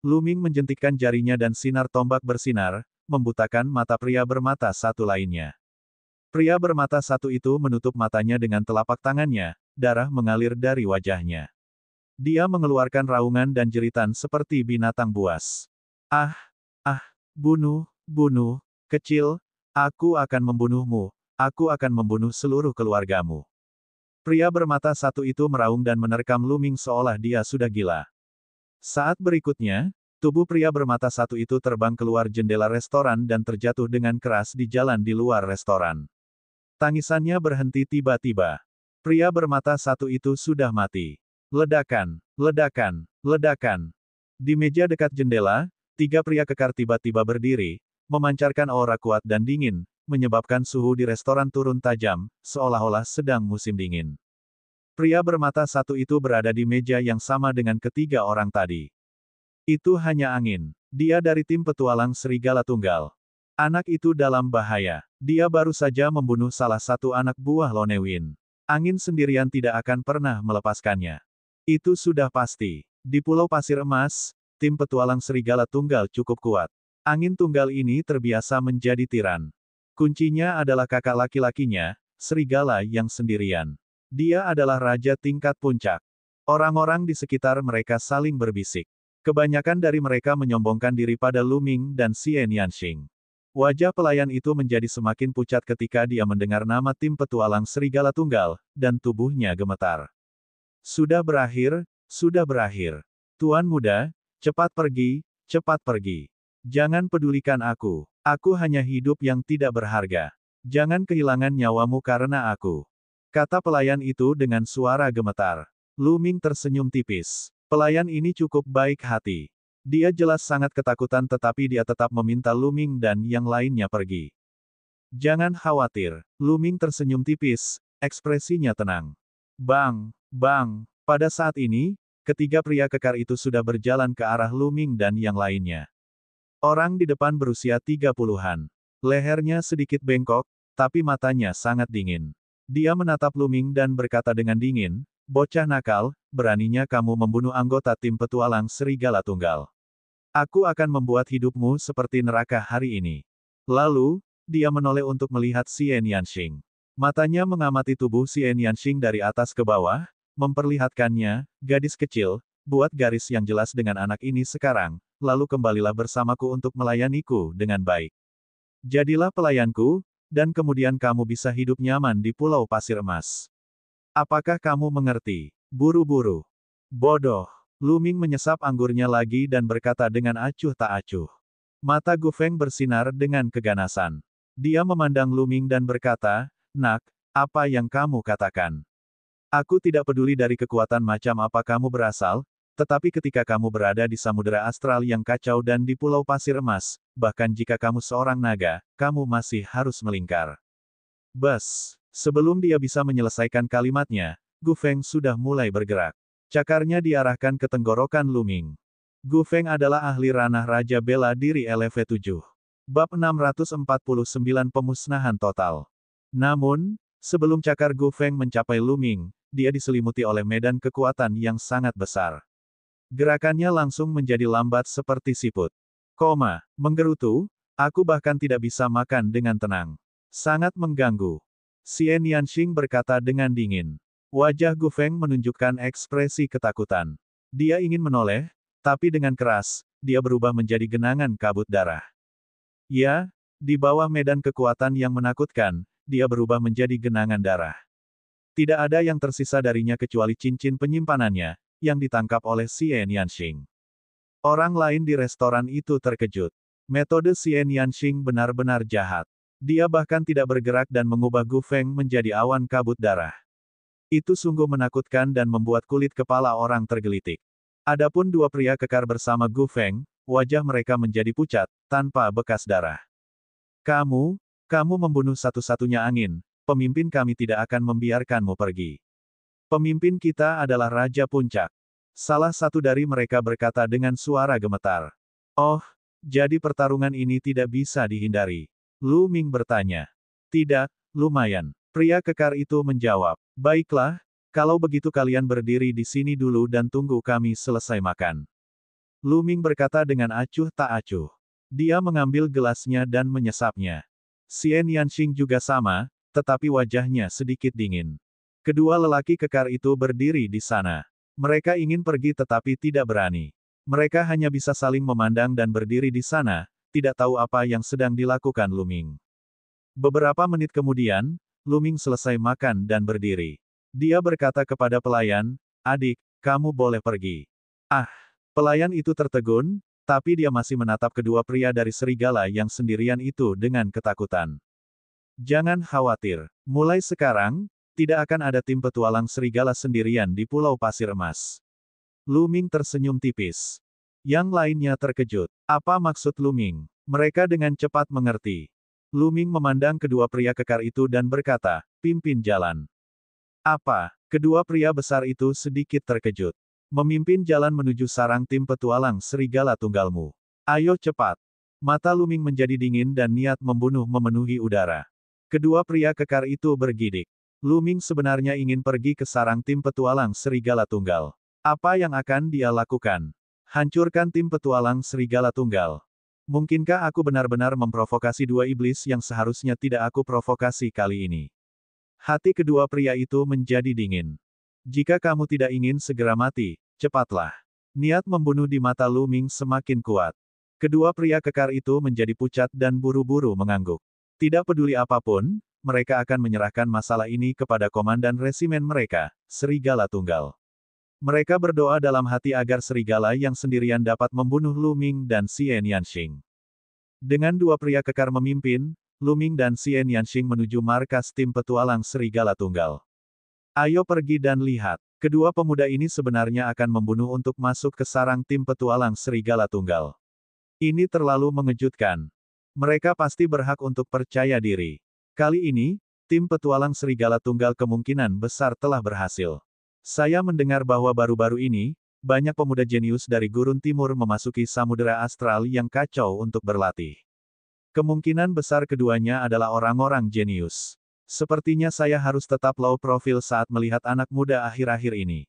A: Luming menjentikkan jarinya dan sinar tombak bersinar, membutakan mata pria bermata satu lainnya. Pria bermata satu itu menutup matanya dengan telapak tangannya, darah mengalir dari wajahnya. Dia mengeluarkan raungan dan jeritan seperti binatang buas. Ah, bunuh, bunuh, kecil, aku akan membunuhmu, aku akan membunuh seluruh keluargamu. Pria bermata satu itu meraung dan menerkam Luming seolah dia sudah gila. Saat berikutnya, tubuh pria bermata satu itu terbang keluar jendela restoran dan terjatuh dengan keras di jalan di luar restoran. Tangisannya berhenti tiba-tiba. Pria bermata satu itu sudah mati. Ledakan, ledakan, ledakan. Di meja dekat jendela, tiga pria kekar tiba-tiba berdiri, memancarkan aura kuat dan dingin, menyebabkan suhu di restoran turun tajam, seolah-olah sedang musim dingin. Pria bermata satu itu berada di meja yang sama dengan ketiga orang tadi. Itu hanya angin. Dia dari tim petualang Serigala Tunggal. Anak itu dalam bahaya. Dia baru saja membunuh salah satu anak buah Lonewin. Angin sendirian tidak akan pernah melepaskannya. Itu sudah pasti. Di Pulau Pasir Emas, tim petualang Serigala Tunggal cukup kuat. Angin tunggal ini terbiasa menjadi tiran. Kuncinya adalah kakak laki-lakinya, Serigala yang sendirian. Dia adalah raja tingkat puncak. Orang-orang di sekitar mereka saling berbisik. Kebanyakan dari mereka menyombongkan diri pada Luming dan Xian Yanxing. Wajah pelayan itu menjadi semakin pucat ketika dia mendengar nama tim petualang Serigala Tunggal, dan tubuhnya gemetar. Sudah berakhir, sudah berakhir. Tuan muda, cepat pergi, cepat pergi. Jangan pedulikan aku. Aku hanya hidup yang tidak berharga. Jangan kehilangan nyawamu karena aku. Kata pelayan itu dengan suara gemetar. Luming tersenyum tipis. Pelayan ini cukup baik hati. Dia jelas sangat ketakutan tetapi dia tetap meminta Luming dan yang lainnya pergi. Jangan khawatir. Luming tersenyum tipis, ekspresinya tenang. Bang, bang. Pada saat ini, ketiga pria kekar itu sudah berjalan ke arah Luming dan yang lainnya. Orang di depan berusia 30-an. Lehernya sedikit bengkok, tapi matanya sangat dingin. Dia menatap Luming dan berkata dengan dingin, bocah nakal, beraninya kamu membunuh anggota tim petualang Serigala Tunggal. Aku akan membuat hidupmu seperti neraka hari ini. Lalu, dia menoleh untuk melihat Xian Yanxing. Matanya mengamati tubuh Xian Yanxing dari atas ke bawah, memperlihatkannya, gadis kecil, buat garis yang jelas dengan anak ini sekarang, lalu kembalilah bersamaku untuk melayaniku dengan baik. Jadilah pelayanku, dan kemudian kamu bisa hidup nyaman di Pulau Pasir Emas. Apakah kamu mengerti? Buru-buru. Bodoh. Luming menyesap anggurnya lagi dan berkata dengan acuh tak acuh. Mata Gu Feng bersinar dengan keganasan. Dia memandang Luming dan berkata, nak, apa yang kamu katakan? Aku tidak peduli dari kekuatan macam apa kamu berasal, tetapi ketika kamu berada di samudera astral yang kacau dan di Pulau Pasir Emas, bahkan jika kamu seorang naga, kamu masih harus melingkar. Bas. Sebelum dia bisa menyelesaikan kalimatnya, Gu Feng sudah mulai bergerak. Cakarnya diarahkan ke tenggorokan Luming. Gu Feng adalah ahli ranah Raja Bela Diri LV7. Bab 649 Pemusnahan Total. Namun, sebelum cakar Gu Feng mencapai Luming, dia diselimuti oleh medan kekuatan yang sangat besar. Gerakannya langsung menjadi lambat seperti siput. Menggerutu, aku bahkan tidak bisa makan dengan tenang. Sangat mengganggu. Xian Yanxing berkata dengan dingin. Wajah Gu Feng menunjukkan ekspresi ketakutan. Dia ingin menoleh, tapi dengan keras, dia berubah menjadi genangan kabut darah. Ya, di bawah medan kekuatan yang menakutkan, dia berubah menjadi genangan darah. Tidak ada yang tersisa darinya kecuali cincin penyimpanannya, yang ditangkap oleh Xie Nianxing. Orang lain di restoran itu terkejut. Metode Xie Nianxing benar-benar jahat. Dia bahkan tidak bergerak dan mengubah Gu Feng menjadi awan kabut darah. Itu sungguh menakutkan dan membuat kulit kepala orang tergelitik. Adapun dua pria kekar bersama Gu Feng, wajah mereka menjadi pucat, tanpa bekas darah. Kamu membunuh satu-satunya angin, pemimpin kami tidak akan membiarkanmu pergi. Pemimpin kita adalah Raja Puncak. Salah satu dari mereka berkata dengan suara gemetar. Oh, jadi pertarungan ini tidak bisa dihindari. Lu Ming bertanya. Tidak, lumayan. Pria kekar itu menjawab. Baiklah, kalau begitu kalian berdiri di sini dulu dan tunggu kami selesai makan. Lu Ming berkata dengan acuh tak acuh. Dia mengambil gelasnya dan menyesapnya. Xie Nianxing juga sama, tetapi wajahnya sedikit dingin. Kedua lelaki kekar itu berdiri di sana. Mereka ingin pergi tetapi tidak berani. Mereka hanya bisa saling memandang dan berdiri di sana, tidak tahu apa yang sedang dilakukan Lu Ming. Beberapa menit kemudian, Lu Ming selesai makan dan berdiri. Dia berkata kepada pelayan, "Adik, kamu boleh pergi." Ah! Pelayan itu tertegun, tapi dia masih menatap kedua pria dari serigala yang sendirian itu dengan ketakutan. Jangan khawatir. Mulai sekarang, tidak akan ada tim petualang serigala sendirian di Pulau Pasir Emas. Lu Ming tersenyum tipis. Yang lainnya terkejut. Apa maksud Lu Ming? Mereka dengan cepat mengerti. Lu Ming memandang kedua pria kekar itu dan berkata, "Pimpin jalan." Apa? Kedua pria besar itu sedikit terkejut. Memimpin jalan menuju sarang tim petualang serigala tunggalmu. Ayo cepat. Mata Lu Ming menjadi dingin dan niat membunuh memenuhi udara. Kedua pria kekar itu bergidik. Lu Ming sebenarnya ingin pergi ke sarang tim petualang serigala tunggal. Apa yang akan dia lakukan? Hancurkan tim petualang serigala tunggal. Mungkinkah aku benar-benar memprovokasi dua iblis yang seharusnya tidak aku provokasi kali ini? Hati kedua pria itu menjadi dingin. Jika kamu tidak ingin segera mati, cepatlah. Niat membunuh di mata Lu Ming semakin kuat. Kedua pria kekar itu menjadi pucat dan buru-buru mengangguk. Tidak peduli apapun, mereka akan menyerahkan masalah ini kepada komandan resimen mereka, Serigala Tunggal. Mereka berdoa dalam hati agar serigala yang sendirian dapat membunuh Lu Ming dan Xie Nianxing. Dengan dua pria kekar memimpin, Lu Ming dan Xie Nianxing menuju markas tim petualang serigala tunggal. Ayo pergi dan lihat. Kedua pemuda ini sebenarnya akan membunuh untuk masuk ke sarang tim petualang serigala tunggal. Ini terlalu mengejutkan. Mereka pasti berhak untuk percaya diri. Kali ini, tim petualang serigala tunggal kemungkinan besar telah berhasil. Saya mendengar bahwa baru-baru ini, banyak pemuda jenius dari Gurun Timur memasuki Samudera Astral yang kacau untuk berlatih. Kemungkinan besar keduanya adalah orang-orang jenius. Sepertinya saya harus tetap low profile saat melihat anak muda akhir-akhir ini.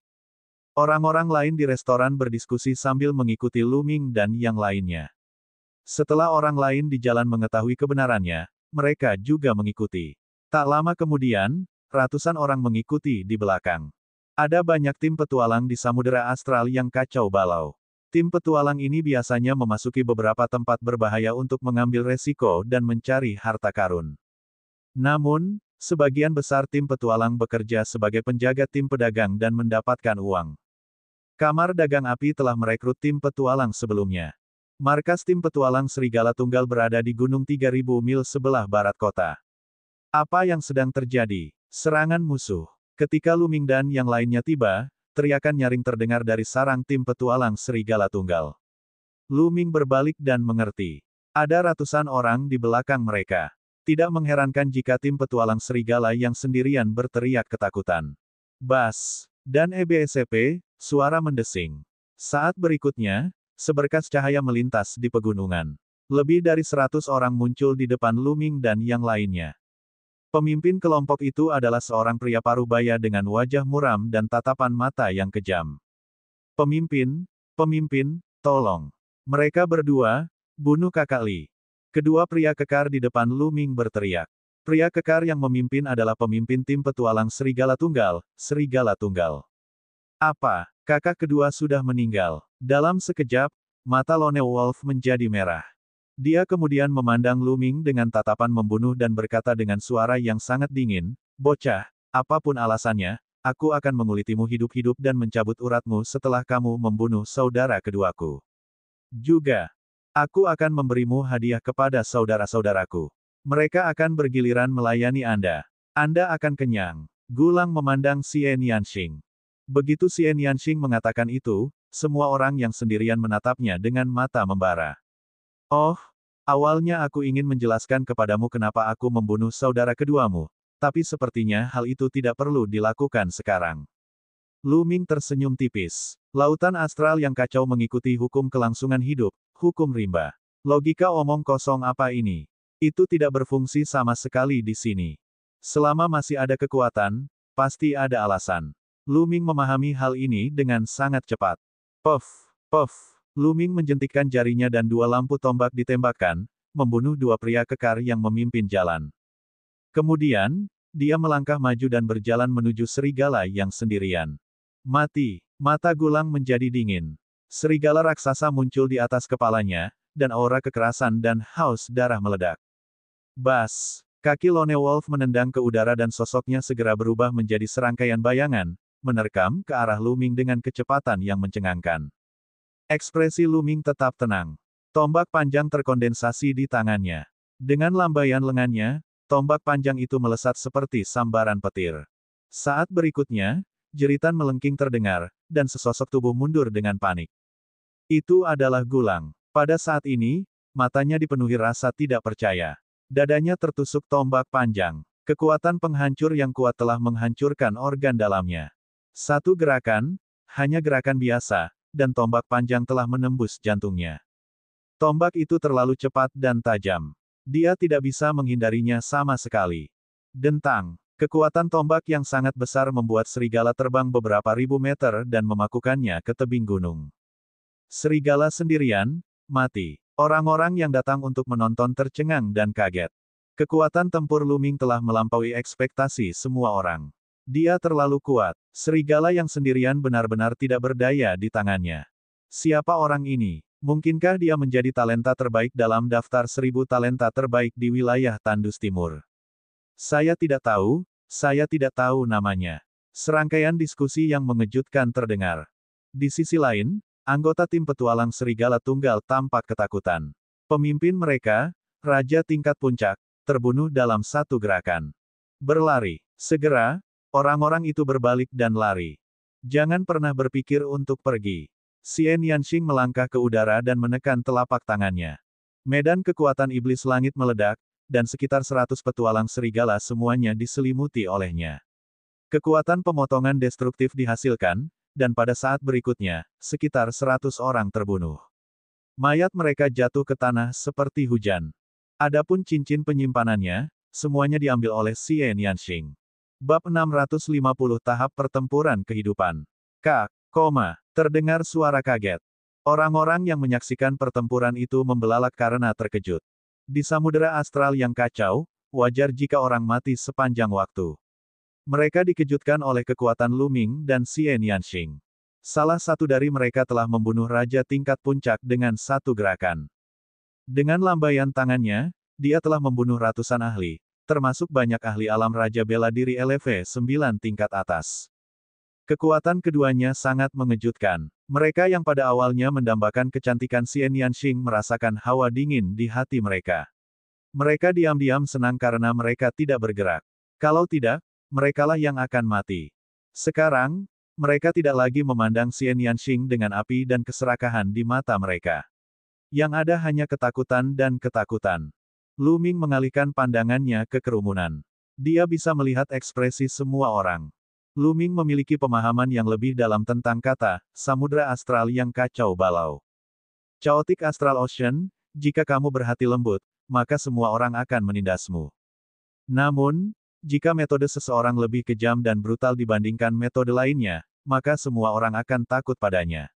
A: Orang-orang lain di restoran berdiskusi sambil mengikuti Lu Ming dan yang lainnya. Setelah orang lain di jalan mengetahui kebenarannya, mereka juga mengikuti. Tak lama kemudian, ratusan orang mengikuti di belakang. Ada banyak tim petualang di Samudera Astral yang kacau balau. Tim petualang ini biasanya memasuki beberapa tempat berbahaya untuk mengambil resiko dan mencari harta karun. Namun, sebagian besar tim petualang bekerja sebagai penjaga tim pedagang dan mendapatkan uang. Kamar Dagang Api telah merekrut tim petualang sebelumnya. Markas tim petualang Serigala Tunggal berada di Gunung 3000 mil sebelah barat kota. Apa yang sedang terjadi? Serangan musuh. Ketika Lu Ming dan yang lainnya tiba, teriakan nyaring terdengar dari sarang tim petualang Serigala Tunggal. Lu Ming berbalik dan mengerti. Ada ratusan orang di belakang mereka. Tidak mengherankan jika tim petualang serigala yang sendirian berteriak ketakutan. Bas! Dan EBSP, suara mendesing. Saat berikutnya, seberkas cahaya melintas di pegunungan. Lebih dari 100 orang muncul di depan Lu Ming dan yang lainnya. Pemimpin kelompok itu adalah seorang pria parubaya dengan wajah muram dan tatapan mata yang kejam. Pemimpin, tolong. Mereka berdua, bunuh kakak Li. Kedua pria kekar di depan Lu Ming berteriak. Pria kekar yang memimpin adalah pemimpin tim petualang Serigala Tunggal, Serigala Tunggal. Apa? Kakak kedua sudah meninggal. Dalam sekejap, mata Lone Wolf menjadi merah. Dia kemudian memandang Lu Ming dengan tatapan membunuh dan berkata dengan suara yang sangat dingin, "Bocah, apapun alasannya, aku akan mengulitimu hidup-hidup dan mencabut uratmu setelah kamu membunuh saudara keduaku. Juga, aku akan memberimu hadiah kepada saudara-saudaraku. Mereka akan bergiliran melayani Anda. Anda akan kenyang." Gulang memandang Xie Nianxing. Begitu Xie Nianxing mengatakan itu, semua orang yang sendirian menatapnya dengan mata membara. "Oh, awalnya aku ingin menjelaskan kepadamu kenapa aku membunuh saudara keduamu, tapi sepertinya hal itu tidak perlu dilakukan sekarang." Lu Ming tersenyum tipis. Lautan astral yang kacau mengikuti hukum kelangsungan hidup, hukum rimba. Logika omong kosong apa ini? Itu tidak berfungsi sama sekali di sini. Selama masih ada kekuatan, pasti ada alasan. Lu Ming memahami hal ini dengan sangat cepat. Puff, puff. Lu Ming menjentikkan jarinya dan dua lampu tombak ditembakkan, membunuh dua pria kekar yang memimpin jalan. Kemudian, dia melangkah maju dan berjalan menuju serigala yang sendirian. Mati. Mata Gulang menjadi dingin. Serigala raksasa muncul di atas kepalanya, dan aura kekerasan dan haus darah meledak. Bas! Kaki Lone Wolf menendang ke udara dan sosoknya segera berubah menjadi serangkaian bayangan, menerkam ke arah Lu Ming dengan kecepatan yang mencengangkan. Ekspresi Lu Ming tetap tenang. Tombak panjang terkondensasi di tangannya. Dengan lambaian lengannya, tombak panjang itu melesat seperti sambaran petir. Saat berikutnya, jeritan melengking terdengar, dan sesosok tubuh mundur dengan panik. Itu adalah Gulang. Pada saat ini, matanya dipenuhi rasa tidak percaya. Dadanya tertusuk tombak panjang. Kekuatan penghancur yang kuat telah menghancurkan organ dalamnya. Satu gerakan, hanya gerakan biasa, dan tombak panjang telah menembus jantungnya. Tombak itu terlalu cepat dan tajam. Dia tidak bisa menghindarinya sama sekali. Dentang. Kekuatan tombak yang sangat besar membuat serigala terbang beberapa ribu meter dan memakukannya ke tebing gunung. Serigala sendirian, mati. Orang-orang yang datang untuk menonton tercengang dan kaget. Kekuatan tempur Lu Ming telah melampaui ekspektasi semua orang. Dia terlalu kuat. Serigala yang sendirian benar-benar tidak berdaya di tangannya. Siapa orang ini? Mungkinkah dia menjadi talenta terbaik dalam daftar 1000 talenta terbaik di wilayah Tandus Timur? Saya tidak tahu namanya. Serangkaian diskusi yang mengejutkan terdengar. Di sisi lain, anggota tim petualang Serigala Tunggal tampak ketakutan. Pemimpin mereka, Raja Tingkat Puncak, terbunuh dalam satu gerakan. Berlari. Segera, orang-orang itu berbalik dan lari. Jangan pernah berpikir untuk pergi. Xie Nianxing melangkah ke udara dan menekan telapak tangannya. Medan kekuatan iblis langit meledak, dan sekitar 100 petualang serigala semuanya diselimuti olehnya. Kekuatan pemotongan destruktif dihasilkan, dan pada saat berikutnya, sekitar 100 orang terbunuh. Mayat mereka jatuh ke tanah seperti hujan. Adapun cincin penyimpanannya, semuanya diambil oleh Xie Nianxing. Bab 650 Tahap Pertempuran Kehidupan. Terdengar suara kaget. Orang-orang yang menyaksikan pertempuran itu membelalak karena terkejut. Di samudera astral yang kacau, wajar jika orang mati sepanjang waktu. Mereka dikejutkan oleh kekuatan Lu Ming dan Xie Nianxing. Salah satu dari mereka telah membunuh Raja Tingkat Puncak dengan satu gerakan. Dengan lambaian tangannya, dia telah membunuh ratusan ahli, termasuk banyak ahli alam Raja Bela Diri LV 9 tingkat atas. Kekuatan keduanya sangat mengejutkan. Mereka yang pada awalnya mendambakan kecantikan Xie Nianxing merasakan hawa dingin di hati mereka. Mereka diam-diam senang karena mereka tidak bergerak. Kalau tidak, merekalah yang akan mati. Sekarang, mereka tidak lagi memandang Xie Nianxing dengan api dan keserakahan di mata mereka. Yang ada hanya ketakutan dan ketakutan. Lu Ming mengalihkan pandangannya ke kerumunan. Dia bisa melihat ekspresi semua orang. Lu Ming memiliki pemahaman yang lebih dalam tentang kata, samudra astral yang kacau balau. Chaotic Astral Ocean, jika kamu berhati lembut, maka semua orang akan menindasmu. Namun, jika metode seseorang lebih kejam dan brutal dibandingkan metode lainnya, maka semua orang akan takut padanya.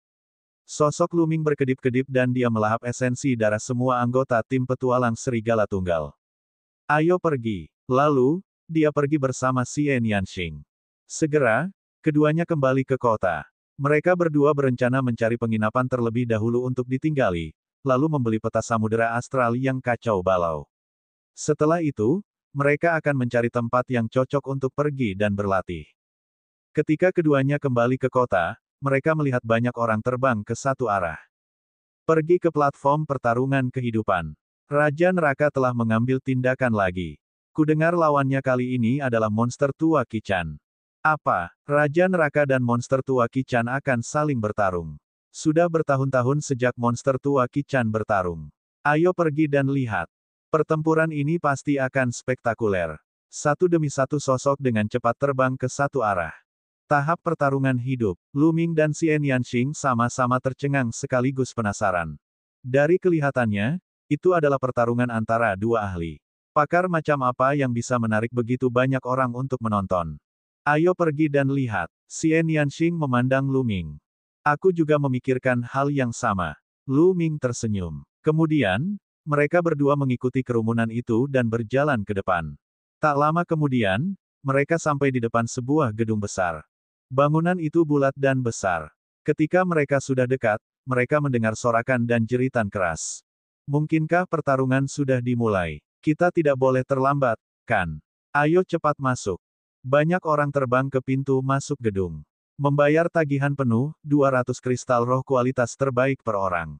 A: Sosok Lu Ming berkedip-kedip dan dia melahap esensi darah semua anggota tim petualang Serigala Tunggal. Ayo pergi. Lalu, dia pergi bersama Xie Nianxing. Segera, keduanya kembali ke kota. Mereka berdua berencana mencari penginapan terlebih dahulu untuk ditinggali, lalu membeli peta samudera astral yang kacau balau. Setelah itu, mereka akan mencari tempat yang cocok untuk pergi dan berlatih. Ketika keduanya kembali ke kota, mereka melihat banyak orang terbang ke satu arah. Pergi ke platform pertarungan kehidupan. Raja Neraka telah mengambil tindakan lagi. Kudengar lawannya kali ini adalah monster tua Qichan. Apa, Raja Neraka dan monster tua Qichan akan saling bertarung? Sudah bertahun-tahun sejak monster tua Qichan bertarung. Ayo pergi dan lihat. Pertempuran ini pasti akan spektakuler. Satu demi satu sosok dengan cepat terbang ke satu arah. Tahap pertarungan hidup. Lu Ming dan Xie Nianxing sama-sama tercengang sekaligus penasaran. Dari kelihatannya, itu adalah pertarungan antara dua ahli. Pakar macam apa yang bisa menarik begitu banyak orang untuk menonton? Ayo pergi dan lihat. Xie Nianxing memandang Lu Ming. Aku juga memikirkan hal yang sama. Lu Ming tersenyum. Kemudian, mereka berdua mengikuti kerumunan itu dan berjalan ke depan. Tak lama kemudian, mereka sampai di depan sebuah gedung besar. Bangunan itu bulat dan besar. Ketika mereka sudah dekat, mereka mendengar sorakan dan jeritan keras. Mungkinkah pertarungan sudah dimulai? Kita tidak boleh terlambat, kan? Ayo cepat masuk. Banyak orang terbang ke pintu masuk gedung. Membayar tagihan penuh, 200 kristal roh kualitas terbaik per orang.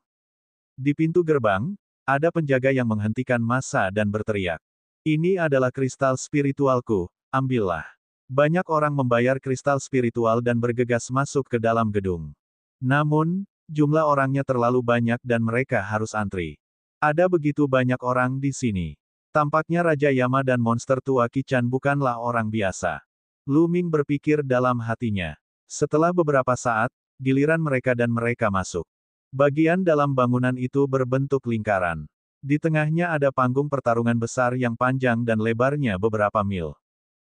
A: Di pintu gerbang, ada penjaga yang menghentikan massa dan berteriak. Ini adalah kristal spiritualku, ambillah. Banyak orang membayar kristal spiritual dan bergegas masuk ke dalam gedung. Namun, jumlah orangnya terlalu banyak dan mereka harus antri. Ada begitu banyak orang di sini. Tampaknya Raja Yama dan monster tua Qichan bukanlah orang biasa. Lu Ming berpikir dalam hatinya. Setelah beberapa saat, giliran mereka dan mereka masuk. Bagian dalam bangunan itu berbentuk lingkaran. Di tengahnya ada panggung pertarungan besar yang panjang dan lebarnya beberapa mil.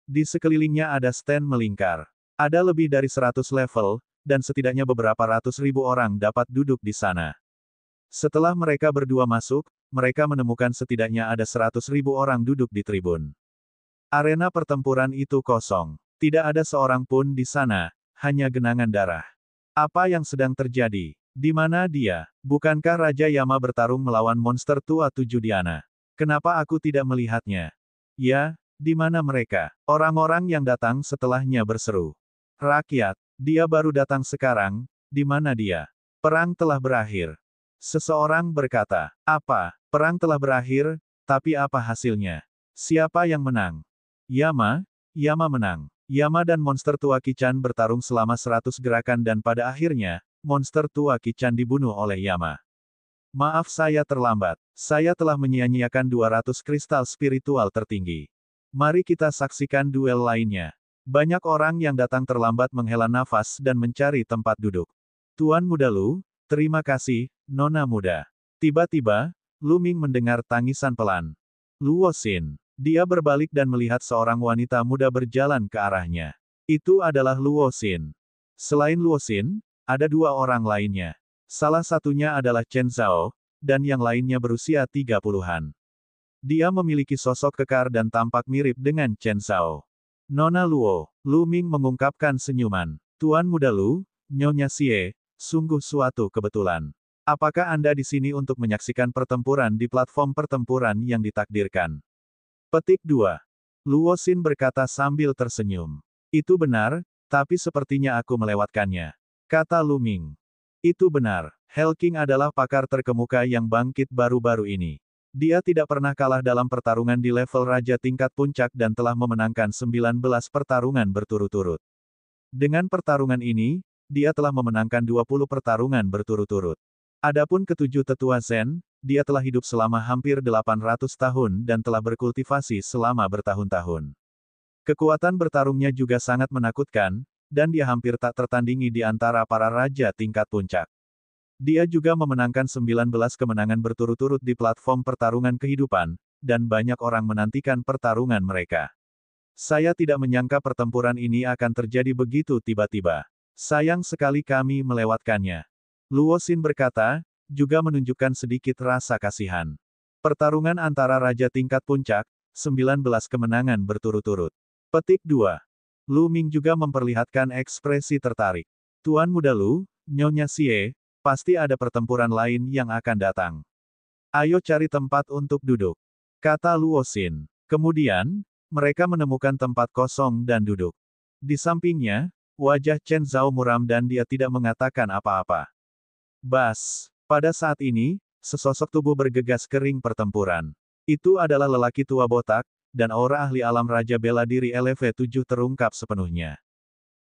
A: Di sekelilingnya ada stand melingkar. Ada lebih dari 100 level, dan setidaknya beberapa ratus ribu orang dapat duduk di sana. Setelah mereka berdua masuk, mereka menemukan setidaknya ada 100.000 orang duduk di tribun. Arena pertempuran itu kosong. Tidak ada seorang pun di sana, hanya genangan darah. Apa yang sedang terjadi? Di mana dia? Bukankah Raja Yama bertarung melawan monster tua 7 Diana? Kenapa aku tidak melihatnya? Ya, di mana mereka? Orang-orang yang datang setelahnya berseru. Rakyat, dia baru datang sekarang, di mana dia? Perang telah berakhir. Seseorang berkata, apa, perang telah berakhir, tapi apa hasilnya? Siapa yang menang? Yama menang. Yama dan monster tua Qichan bertarung selama 100 gerakan dan pada akhirnya, monster tua Qichan dibunuh oleh Yama. Maaf saya terlambat. Saya telah menyia-nyiakan 200 kristal spiritual tertinggi. Mari kita saksikan duel lainnya. Banyak orang yang datang terlambat menghela nafas dan mencari tempat duduk. Tuan Muda Lu, terima kasih, Nona Muda. Tiba-tiba, Lu Ming mendengar tangisan pelan. Luo Xin. Dia berbalik dan melihat seorang wanita muda berjalan ke arahnya. Itu adalah Luo Xin. Selain Luo Xin, ada dua orang lainnya. Salah satunya adalah Chen Zhao, dan yang lainnya berusia 30-an. Dia memiliki sosok kekar dan tampak mirip dengan Chen Zhao. Nona Luo, Lu Ming mengungkapkan senyuman. Tuan Muda Lu, Nyonya Xie, sungguh suatu kebetulan. Apakah Anda di sini untuk menyaksikan pertempuran di platform pertempuran yang ditakdirkan? Petik 2. Luo Xin berkata sambil tersenyum. Itu benar, tapi sepertinya aku melewatkannya. Kata Lu Ming. Itu benar. Hell King adalah pakar terkemuka yang bangkit baru-baru ini. Dia tidak pernah kalah dalam pertarungan di level Raja tingkat puncak dan telah memenangkan 19 pertarungan berturut-turut. Dengan pertarungan ini, dia telah memenangkan 20 pertarungan berturut-turut. Adapun ketujuh tetua Zen, dia telah hidup selama hampir 800 tahun dan telah berkultivasi selama bertahun-tahun. Kekuatan bertarungnya juga sangat menakutkan, dan dia hampir tak tertandingi di antara para raja tingkat puncak. Dia juga memenangkan 19 kemenangan berturut-turut di platform pertarungan kehidupan, dan banyak orang menantikan pertarungan mereka. Saya tidak menyangka pertempuran ini akan terjadi begitu tiba-tiba. Sayang sekali kami melewatkannya. Luo Xin berkata, juga menunjukkan sedikit rasa kasihan. Pertarungan antara raja tingkat puncak, 19 kemenangan berturut-turut. Petik 2. Lu Ming juga memperlihatkan ekspresi tertarik. Tuan Muda Lu, Nyonya Xie, pasti ada pertempuran lain yang akan datang. Ayo cari tempat untuk duduk, kata Luo Xin. Kemudian, mereka menemukan tempat kosong dan duduk. Di sampingnya, wajah Chen Zhao muram dan dia tidak mengatakan apa-apa. Bas, pada saat ini, sesosok tubuh bergegas kering pertempuran. Itu adalah lelaki tua botak, dan aura ahli alam Raja Bela Diri LV7 terungkap sepenuhnya.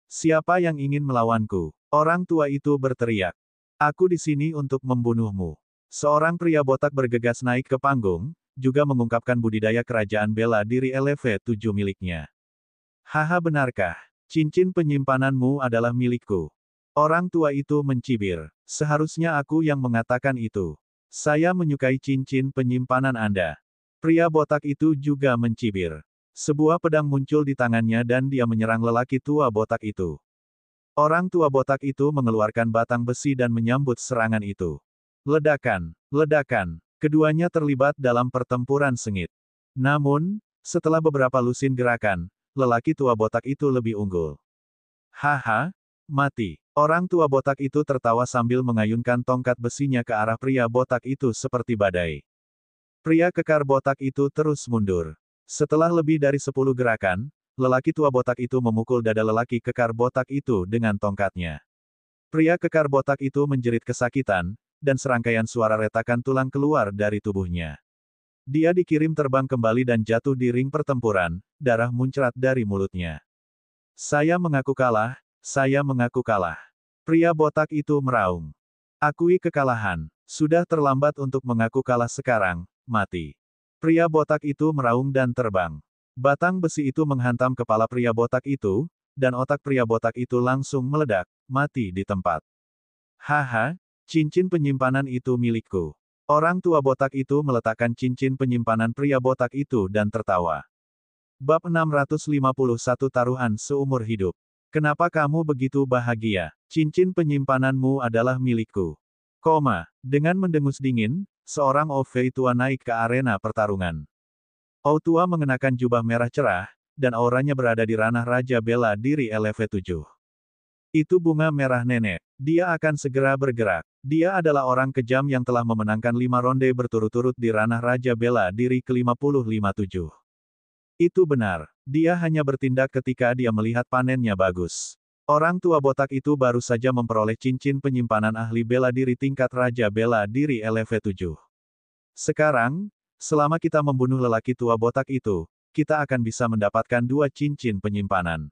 A: Siapa yang ingin melawanku? Orang tua itu berteriak. Aku di sini untuk membunuhmu. Seorang pria botak bergegas naik ke panggung, juga mengungkapkan budidaya kerajaan bela diri LV7 miliknya. Haha, benarkah? Cincin penyimpananmu adalah milikku. Orang tua itu mencibir. Seharusnya aku yang mengatakan itu. Saya menyukai cincin penyimpanan Anda. Pria botak itu juga mencibir. Sebuah pedang muncul di tangannya dan dia menyerang lelaki tua botak itu. Orang tua botak itu mengeluarkan batang besi dan menyambut serangan itu. Ledakan, ledakan. Keduanya terlibat dalam pertempuran sengit. Namun, setelah beberapa lusin gerakan, lelaki tua botak itu lebih unggul. Haha, mati. Orang tua botak itu tertawa sambil mengayunkan tongkat besinya ke arah pria botak itu seperti badai. Pria kekar botak itu terus mundur. Setelah lebih dari 10 gerakan, lelaki tua botak itu memukul dada lelaki kekar botak itu dengan tongkatnya. Pria kekar botak itu menjerit kesakitan, dan serangkaian suara retakan tulang keluar dari tubuhnya. Dia dikirim terbang kembali dan jatuh di ring pertempuran, darah muncrat dari mulutnya. Saya mengaku kalah, saya mengaku kalah. Pria botak itu meraung. Akui kekalahan. Sudah terlambat untuk mengaku kalah sekarang, mati. Pria botak itu meraung dan terbang. Batang besi itu menghantam kepala pria botak itu, dan otak pria botak itu langsung meledak, mati di tempat. Haha, cincin penyimpanan itu milikku. Orang tua botak itu meletakkan cincin penyimpanan pria botak itu dan tertawa. Bab 651 Taruhan Seumur Hidup. Kenapa kamu begitu bahagia? Cincin penyimpananmu adalah milikku. Dengan mendengus dingin, seorang Ovei tua naik ke arena pertarungan. Ou tua mengenakan jubah merah cerah, dan auranya berada di ranah Raja Bela Diri LV7. Itu bunga merah nenek. Dia akan segera bergerak. Dia adalah orang kejam yang telah memenangkan 5 ronde berturut-turut di ranah Raja Bela Diri ke-50-57. Itu benar. Dia hanya bertindak ketika dia melihat panennya bagus. Orang tua botak itu baru saja memperoleh cincin penyimpanan ahli bela diri tingkat Raja Bela Diri LV7. Sekarang, selama kita membunuh lelaki tua botak itu, kita akan bisa mendapatkan 2 cincin penyimpanan.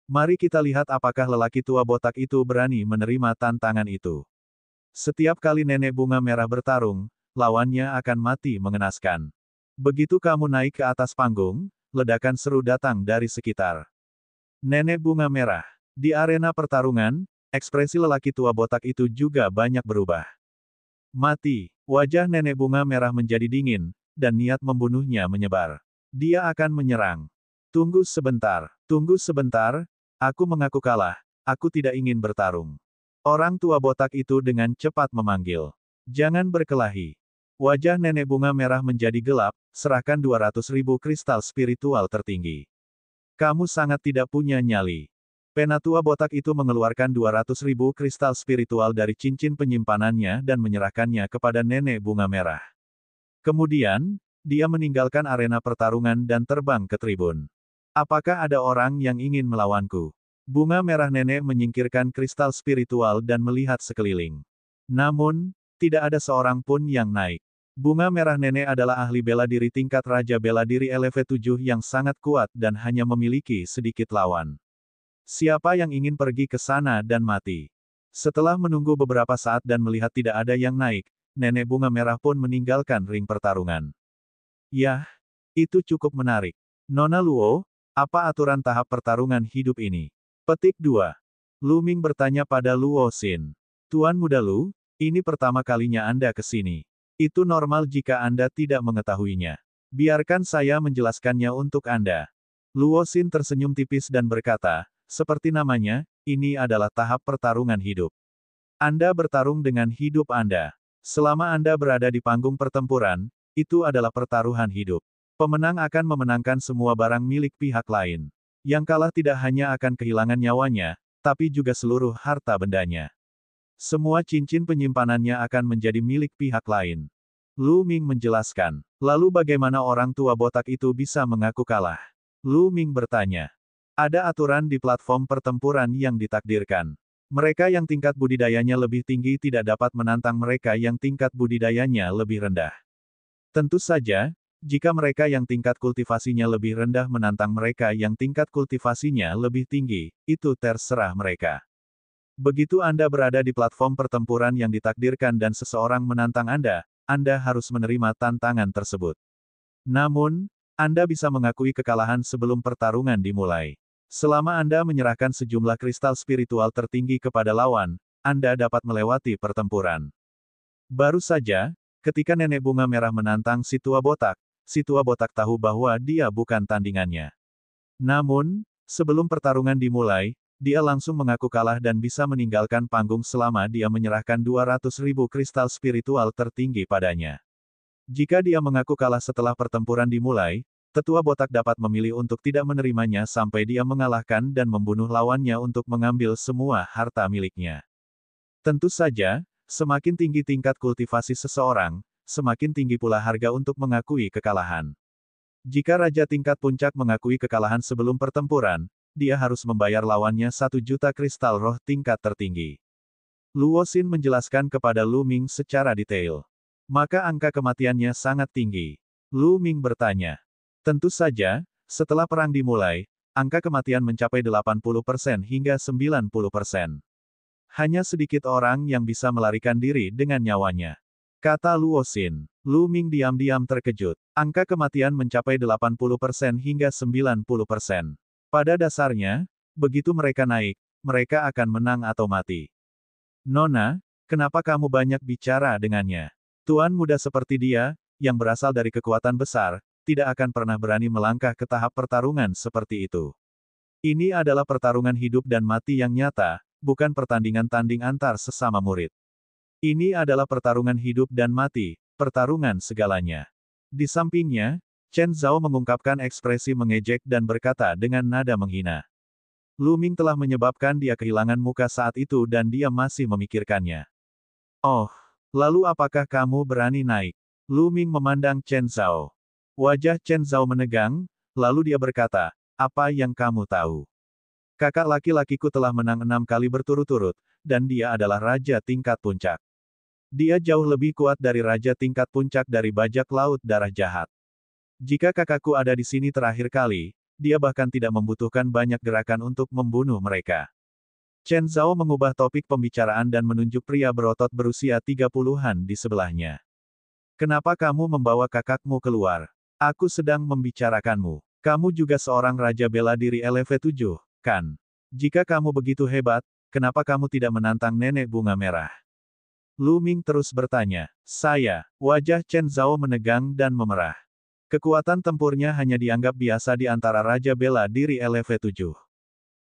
A: Mari kita lihat apakah lelaki tua botak itu berani menerima tantangan itu. Setiap kali nenek bunga merah bertarung, lawannya akan mati mengenaskan. Begitu kamu naik ke atas panggung, ledakan seru datang dari sekitar. Nenek bunga merah. Di arena pertarungan, ekspresi lelaki tua botak itu juga banyak berubah. Mati. Wajah nenek bunga merah menjadi dingin, dan niat membunuhnya menyebar. Dia akan menyerang. Tunggu sebentar. Tunggu sebentar. Aku mengaku kalah. Aku tidak ingin bertarung. Orang tua botak itu dengan cepat memanggil. Jangan berkelahi. Wajah nenek bunga merah menjadi gelap, serahkan 200.000 kristal spiritual tertinggi. Kamu sangat tidak punya nyali. Penatua botak itu mengeluarkan 200.000 kristal spiritual dari cincin penyimpanannya dan menyerahkannya kepada nenek bunga merah. Kemudian, dia meninggalkan arena pertarungan dan terbang ke tribun. Apakah ada orang yang ingin melawanku? Bunga merah nenek menyingkirkan kristal spiritual dan melihat sekeliling. Namun, tidak ada seorang pun yang naik. Bunga merah nenek adalah ahli bela diri tingkat Raja Bela Diri LV7 yang sangat kuat dan hanya memiliki sedikit lawan. Siapa yang ingin pergi ke sana dan mati? Setelah menunggu beberapa saat dan melihat tidak ada yang naik, nenek bunga merah pun meninggalkan ring pertarungan. Yah, itu cukup menarik. Nona Luo, apa aturan tahap pertarungan hidup ini? Petik 2. Lu Ming bertanya pada Luo Xin. Tuan Muda Lu, ini pertama kalinya Anda ke sini. Itu normal jika Anda tidak mengetahuinya. Biarkan saya menjelaskannya untuk Anda. Luo Xin tersenyum tipis dan berkata, seperti namanya, ini adalah tahap pertarungan hidup. Anda bertarung dengan hidup Anda. Selama Anda berada di panggung pertempuran, itu adalah pertaruhan hidup. Pemenang akan memenangkan semua barang milik pihak lain. Yang kalah tidak hanya akan kehilangan nyawanya, tapi juga seluruh harta bendanya. Semua cincin penyimpanannya akan menjadi milik pihak lain. Lu Ming menjelaskan. Lalu bagaimana orang tua botak itu bisa mengaku kalah? Lu Ming bertanya. Ada aturan di platform pertempuran yang ditakdirkan. Mereka yang tingkat budidayanya lebih tinggi tidak dapat menantang mereka yang tingkat budidayanya lebih rendah. Tentu saja, jika mereka yang tingkat kultivasinya lebih rendah menantang mereka yang tingkat kultivasinya lebih tinggi, itu terserah mereka. Begitu Anda berada di platform pertempuran yang ditakdirkan dan seseorang menantang Anda harus menerima tantangan tersebut. Namun, Anda bisa mengakui kekalahan sebelum pertarungan dimulai. Selama Anda menyerahkan sejumlah kristal spiritual tertinggi kepada lawan, Anda dapat melewati pertempuran. Baru saja, ketika nenek bunga merah menantang si tua botak tahu bahwa dia bukan tandingannya. Namun, sebelum pertarungan dimulai, dia langsung mengaku kalah dan bisa meninggalkan panggung selama dia menyerahkan 200.000 kristal spiritual tertinggi padanya. Jika dia mengaku kalah setelah pertempuran dimulai, tetua botak dapat memilih untuk tidak menerimanya sampai dia mengalahkan dan membunuh lawannya untuk mengambil semua harta miliknya. Tentu saja, semakin tinggi tingkat kultivasi seseorang, semakin tinggi pula harga untuk mengakui kekalahan. Jika Raja tingkat puncak mengakui kekalahan sebelum pertempuran, dia harus membayar lawannya 1 juta kristal roh tingkat tertinggi. Luo Xin menjelaskan kepada Lu Ming secara detail. Maka angka kematiannya sangat tinggi. Lu Ming bertanya. Tentu saja, setelah perang dimulai, angka kematian mencapai 80% hingga 90%. Hanya sedikit orang yang bisa melarikan diri dengan nyawanya. Kata Luo Xin. Lu Ming diam-diam terkejut. Angka kematian mencapai 80% hingga 90%. Pada dasarnya, begitu mereka naik, mereka akan menang atau mati. Nona, kenapa kamu banyak bicara dengannya? Tuan muda seperti dia, yang berasal dari kekuatan besar, tidak akan pernah berani melangkah ke tahap pertarungan seperti itu. Ini adalah pertarungan hidup dan mati yang nyata, bukan pertandingan tanding antar sesama murid. Ini adalah pertarungan hidup dan mati, pertarungan segalanya. Di sampingnya, Chen Zhao mengungkapkan ekspresi mengejek dan berkata dengan nada menghina. Lu Ming telah menyebabkan dia kehilangan muka saat itu dan dia masih memikirkannya. Oh, lalu apakah kamu berani naik? Lu Ming memandang Chen Zhao. Wajah Chen Zhao menegang, lalu dia berkata, apa yang kamu tahu? Kakak laki-lakiku telah menang 6 kali berturut-turut, dan dia adalah raja tingkat puncak. Dia jauh lebih kuat dari raja tingkat puncak dari bajak laut darah jahat. Jika kakakku ada di sini terakhir kali, dia bahkan tidak membutuhkan banyak gerakan untuk membunuh mereka. Chen Zhao mengubah topik pembicaraan dan menunjuk pria berotot berusia 30-an di sebelahnya. Kenapa kamu membawa kakakmu keluar? Aku sedang membicarakanmu. Kamu juga seorang raja bela diri LV7, kan? Jika kamu begitu hebat, kenapa kamu tidak menantang nenek bunga merah? Lu Ming terus bertanya. Wajah Chen Zhao menegang dan memerah. Kekuatan tempurnya hanya dianggap biasa di antara raja bela diri LV7.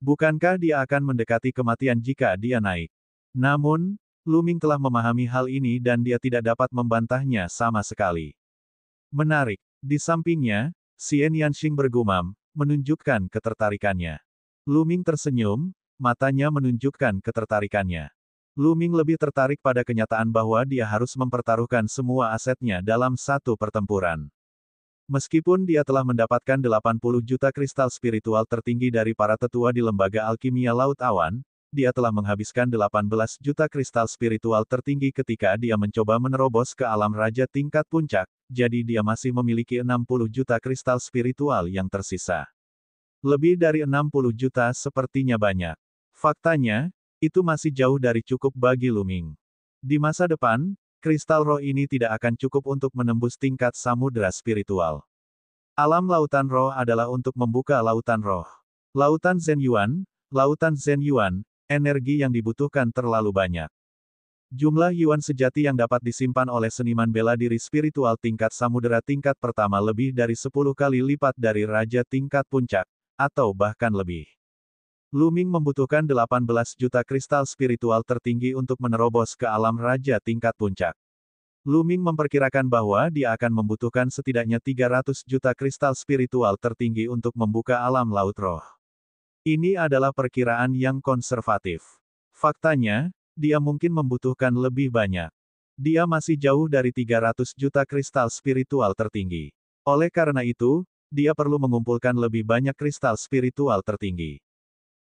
A: Bukankah dia akan mendekati kematian jika dia naik? Namun, Lu Ming telah memahami hal ini dan dia tidak dapat membantahnya sama sekali. Menarik. Di sampingnya, Xian Yanxing bergumam, menunjukkan ketertarikannya. Lu Ming tersenyum, matanya menunjukkan ketertarikannya. Lu Ming lebih tertarik pada kenyataan bahwa dia harus mempertaruhkan semua asetnya dalam satu pertempuran. Meskipun dia telah mendapatkan 80 juta kristal spiritual tertinggi dari para tetua di lembaga alkimia Laut Awan, dia telah menghabiskan 18 juta kristal spiritual tertinggi ketika dia mencoba menerobos ke alam raja tingkat puncak, jadi dia masih memiliki 60 juta kristal spiritual yang tersisa. Lebih dari 60 juta sepertinya banyak. Faktanya, itu masih jauh dari cukup bagi Lu Ming. Di masa depan, kristal roh ini tidak akan cukup untuk menembus tingkat samudera spiritual. Alam lautan roh adalah untuk membuka lautan roh. Lautan Zhen Yuan, energi yang dibutuhkan terlalu banyak. Jumlah yuan sejati yang dapat disimpan oleh seniman bela diri spiritual tingkat samudera tingkat pertama lebih dari 10 kali lipat dari raja tingkat puncak, atau bahkan lebih. Lu Ming membutuhkan 18 juta kristal spiritual tertinggi untuk menerobos ke alam raja tingkat puncak. Lu Ming memperkirakan bahwa dia akan membutuhkan setidaknya 300 juta kristal spiritual tertinggi untuk membuka alam laut roh. Ini adalah perkiraan yang konservatif. Faktanya, dia mungkin membutuhkan lebih banyak. Dia masih jauh dari 300 juta kristal spiritual tertinggi. Oleh karena itu, dia perlu mengumpulkan lebih banyak kristal spiritual tertinggi.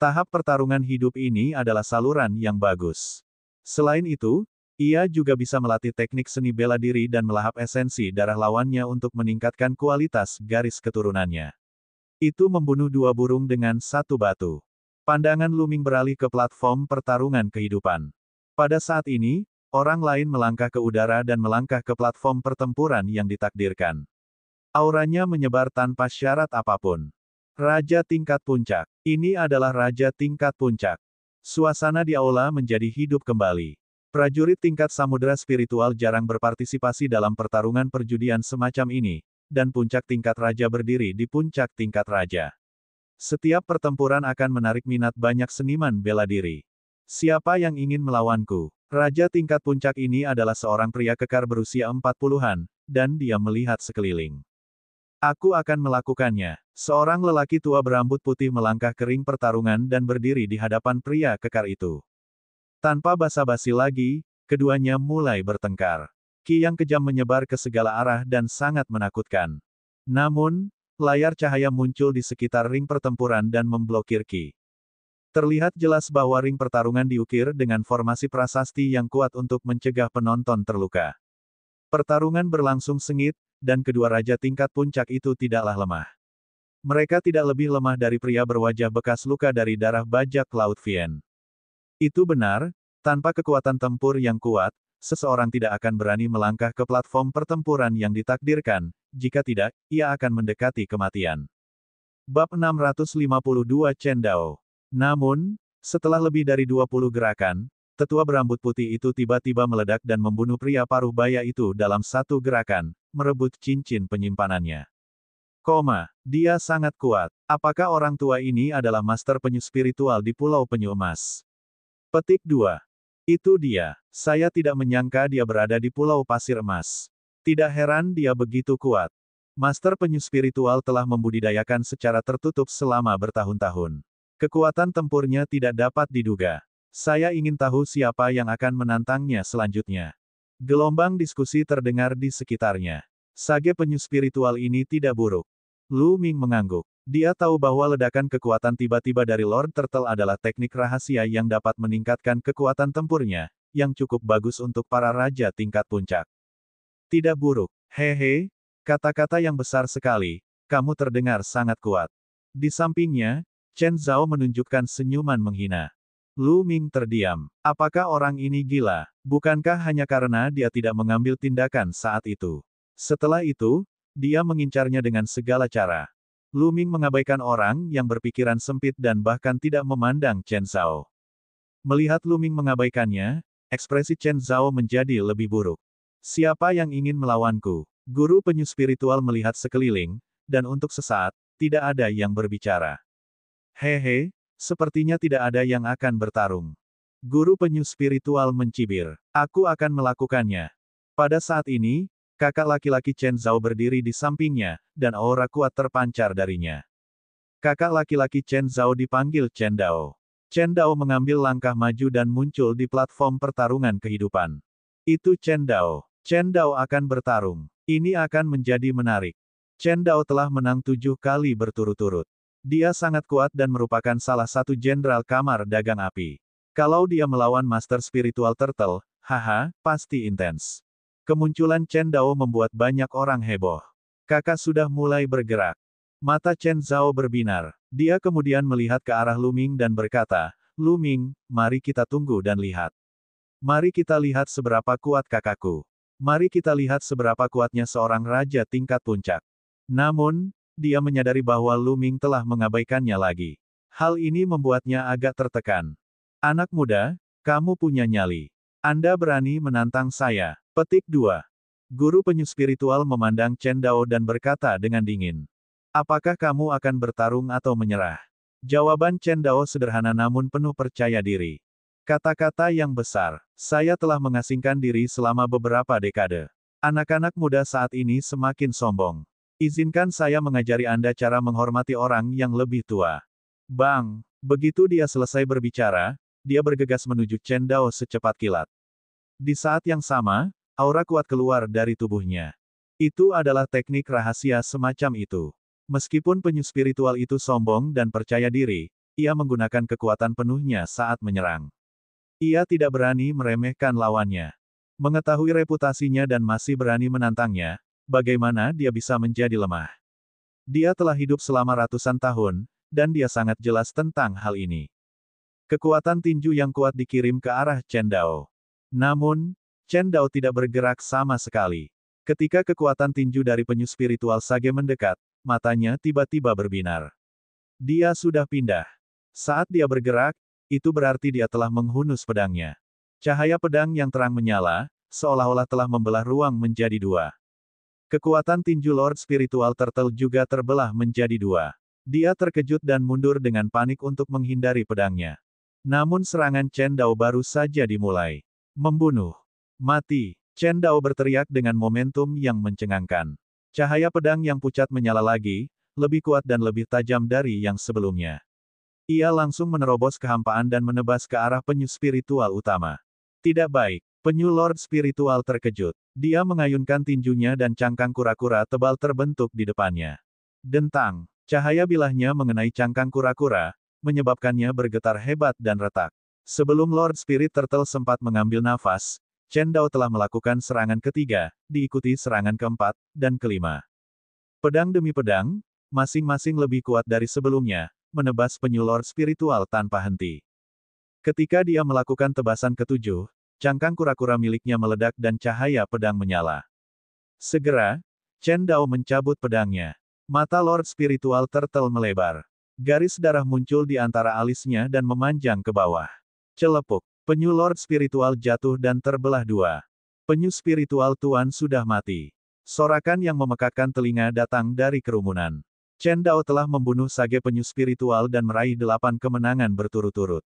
A: Tahap pertarungan hidup ini adalah saluran yang bagus. Selain itu, ia juga bisa melatih teknik seni bela diri dan melahap esensi darah lawannya untuk meningkatkan kualitas garis keturunannya. Itu membunuh dua burung dengan satu batu. Pandangan Lu Ming beralih ke platform pertarungan kehidupan. Pada saat ini, orang lain melangkah ke udara dan melangkah ke platform pertempuran yang ditakdirkan. Auranya menyebar tanpa syarat apapun. Raja tingkat puncak. Ini adalah Raja tingkat puncak. Suasana di aula menjadi hidup kembali. Prajurit tingkat samudera spiritual jarang berpartisipasi dalam pertarungan perjudian semacam ini, dan puncak tingkat raja berdiri di puncak tingkat raja. Setiap pertempuran akan menarik minat banyak seniman bela diri. Siapa yang ingin melawanku? Raja tingkat puncak ini adalah seorang pria kekar berusia 40-an, dan dia melihat sekeliling. Aku akan melakukannya. Seorang lelaki tua berambut putih melangkah ke ring pertarungan dan berdiri di hadapan pria kekar itu. Tanpa basa-basi lagi, keduanya mulai bertengkar. Ki yang kejam menyebar ke segala arah dan sangat menakutkan. Namun, layar cahaya muncul di sekitar ring pertempuran dan memblokir Ki. Terlihat jelas bahwa ring pertarungan diukir dengan formasi prasasti yang kuat untuk mencegah penonton terluka. Pertarungan berlangsung sengit, dan kedua raja tingkat puncak itu tidaklah lemah. Mereka tidak lebih lemah dari pria berwajah bekas luka dari darah bajak laut Vien. Itu benar, tanpa kekuatan tempur yang kuat, seseorang tidak akan berani melangkah ke platform pertempuran yang ditakdirkan, jika tidak, ia akan mendekati kematian. Bab 652 Chen Dao. Namun, setelah lebih dari 20 gerakan, tetua berambut putih itu tiba-tiba meledak dan membunuh pria paruh baya itu dalam satu gerakan, merebut cincin penyimpanannya. Dia sangat kuat. Apakah orang tua ini adalah master penyu spiritual di Pulau Penyu Emas? Petik 2. Itu dia. Saya tidak menyangka dia berada di Pulau Pasir Emas. Tidak heran dia begitu kuat. Master penyu spiritual telah membudidayakan secara tertutup selama bertahun-tahun. Kekuatan tempurnya tidak dapat diduga. Saya ingin tahu siapa yang akan menantangnya selanjutnya. Gelombang diskusi terdengar di sekitarnya. Sage penyu spiritual ini tidak buruk. Lu Ming mengangguk. Dia tahu bahwa ledakan kekuatan tiba-tiba dari Lord Turtle adalah teknik rahasia yang dapat meningkatkan kekuatan tempurnya, yang cukup bagus untuk para raja tingkat puncak. Tidak buruk. Hehe, kata-kata yang besar sekali, kamu terdengar sangat kuat. Di sampingnya, Chen Zhao menunjukkan senyuman menghina. Lu Ming terdiam. Apakah orang ini gila? Bukankah hanya karena dia tidak mengambil tindakan saat itu? Setelah itu, dia mengincarnya dengan segala cara. Lu Ming mengabaikan orang yang berpikiran sempit dan bahkan tidak memandang Chen Zhao. Melihat Lu Ming mengabaikannya, ekspresi Chen Zhao menjadi lebih buruk. Siapa yang ingin melawanku? Guru penyu spiritual melihat sekeliling, dan untuk sesaat, tidak ada yang berbicara. Hehe, sepertinya tidak ada yang akan bertarung. Guru penyu spiritual mencibir. Aku akan melakukannya. Pada saat ini, kakak laki-laki Chen Zhao berdiri di sampingnya, dan aura kuat terpancar darinya. Kakak laki-laki Chen Zhao dipanggil Chen Dao. Chen Dao mengambil langkah maju dan muncul di platform pertarungan kehidupan. Itu Chen Dao. Chen Dao akan bertarung. Ini akan menjadi menarik. Chen Dao telah menang 7 kali berturut-turut. Dia sangat kuat dan merupakan salah satu jenderal kamar dagang api. Kalau dia melawan Master Spiritual Turtle, haha, pasti intens. Kemunculan Chen Dao membuat banyak orang heboh. Kakak sudah mulai bergerak. Mata Chen Zhao berbinar. Dia kemudian melihat ke arah Lu Ming dan berkata, Lu Ming, mari kita tunggu dan lihat. Mari kita lihat seberapa kuat kakakku. Mari kita lihat seberapa kuatnya seorang raja tingkat puncak. Namun, dia menyadari bahwa Lu Ming telah mengabaikannya lagi. Hal ini membuatnya agak tertekan. Anak muda, kamu punya nyali. Anda berani menantang saya. Petik 2. Guru penyu spiritual memandang Chen Dao dan berkata dengan dingin. Apakah kamu akan bertarung atau menyerah? Jawaban Chen Dao sederhana namun penuh percaya diri. Kata-kata yang besar. Saya telah mengasingkan diri selama beberapa dekade. Anak-anak muda saat ini semakin sombong. Izinkan saya mengajari Anda cara menghormati orang yang lebih tua. Bang, begitu dia selesai berbicara, dia bergegas menuju Chen Dao secepat kilat. Di saat yang sama, aura kuat keluar dari tubuhnya. Itu adalah teknik rahasia semacam itu. Meskipun penyu spiritual itu sombong dan percaya diri, ia menggunakan kekuatan penuhnya saat menyerang. Ia tidak berani meremehkan lawannya. Mengetahui reputasinya dan masih berani menantangnya, bagaimana dia bisa menjadi lemah? Dia telah hidup selama ratusan tahun, dan dia sangat jelas tentang hal ini. Kekuatan tinju yang kuat dikirim ke arah Chen Dao. Namun, Chen Dao tidak bergerak sama sekali. Ketika kekuatan tinju dari penyu spiritual Sage mendekat, matanya tiba-tiba berbinar. Dia sudah pindah. Saat dia bergerak, itu berarti dia telah menghunus pedangnya. Cahaya pedang yang terang menyala, seolah-olah telah membelah ruang menjadi dua. Kekuatan tinju Lord Spiritual Turtle juga terbelah menjadi dua. Dia terkejut dan mundur dengan panik untuk menghindari pedangnya. Namun serangan Chen Dao baru saja dimulai. Membunuh. Mati. Chen Dao berteriak dengan momentum yang mencengangkan. Cahaya pedang yang pucat menyala lagi, lebih kuat dan lebih tajam dari yang sebelumnya. Ia langsung menerobos kehampaan dan menebas ke arah penyu spiritual utama. Tidak baik. Penyu Lord Spiritual terkejut. Dia mengayunkan tinjunya dan cangkang kura-kura tebal terbentuk di depannya. Dentang. Cahaya bilahnya mengenai cangkang kura-kura, menyebabkannya bergetar hebat dan retak. Sebelum Lord Spirit Turtle sempat mengambil nafas, Chen Dao telah melakukan serangan ketiga, diikuti serangan keempat, dan kelima. Pedang demi pedang, masing-masing lebih kuat dari sebelumnya, menebas penyu Lord Spiritual tanpa henti. Ketika dia melakukan tebasan ketujuh, cangkang kura-kura miliknya meledak dan cahaya pedang menyala. Segera, Chen Dao mencabut pedangnya. Mata Lord Spiritual Turtle melebar. Garis darah muncul di antara alisnya dan memanjang ke bawah. Celepuk. Penyu Lord Spiritual jatuh dan terbelah dua. Penyu spiritual Tuan sudah mati. Sorakan yang memekakkan telinga datang dari kerumunan. Chen Dao telah membunuh Sage penyu spiritual dan meraih 8 kemenangan berturut-turut.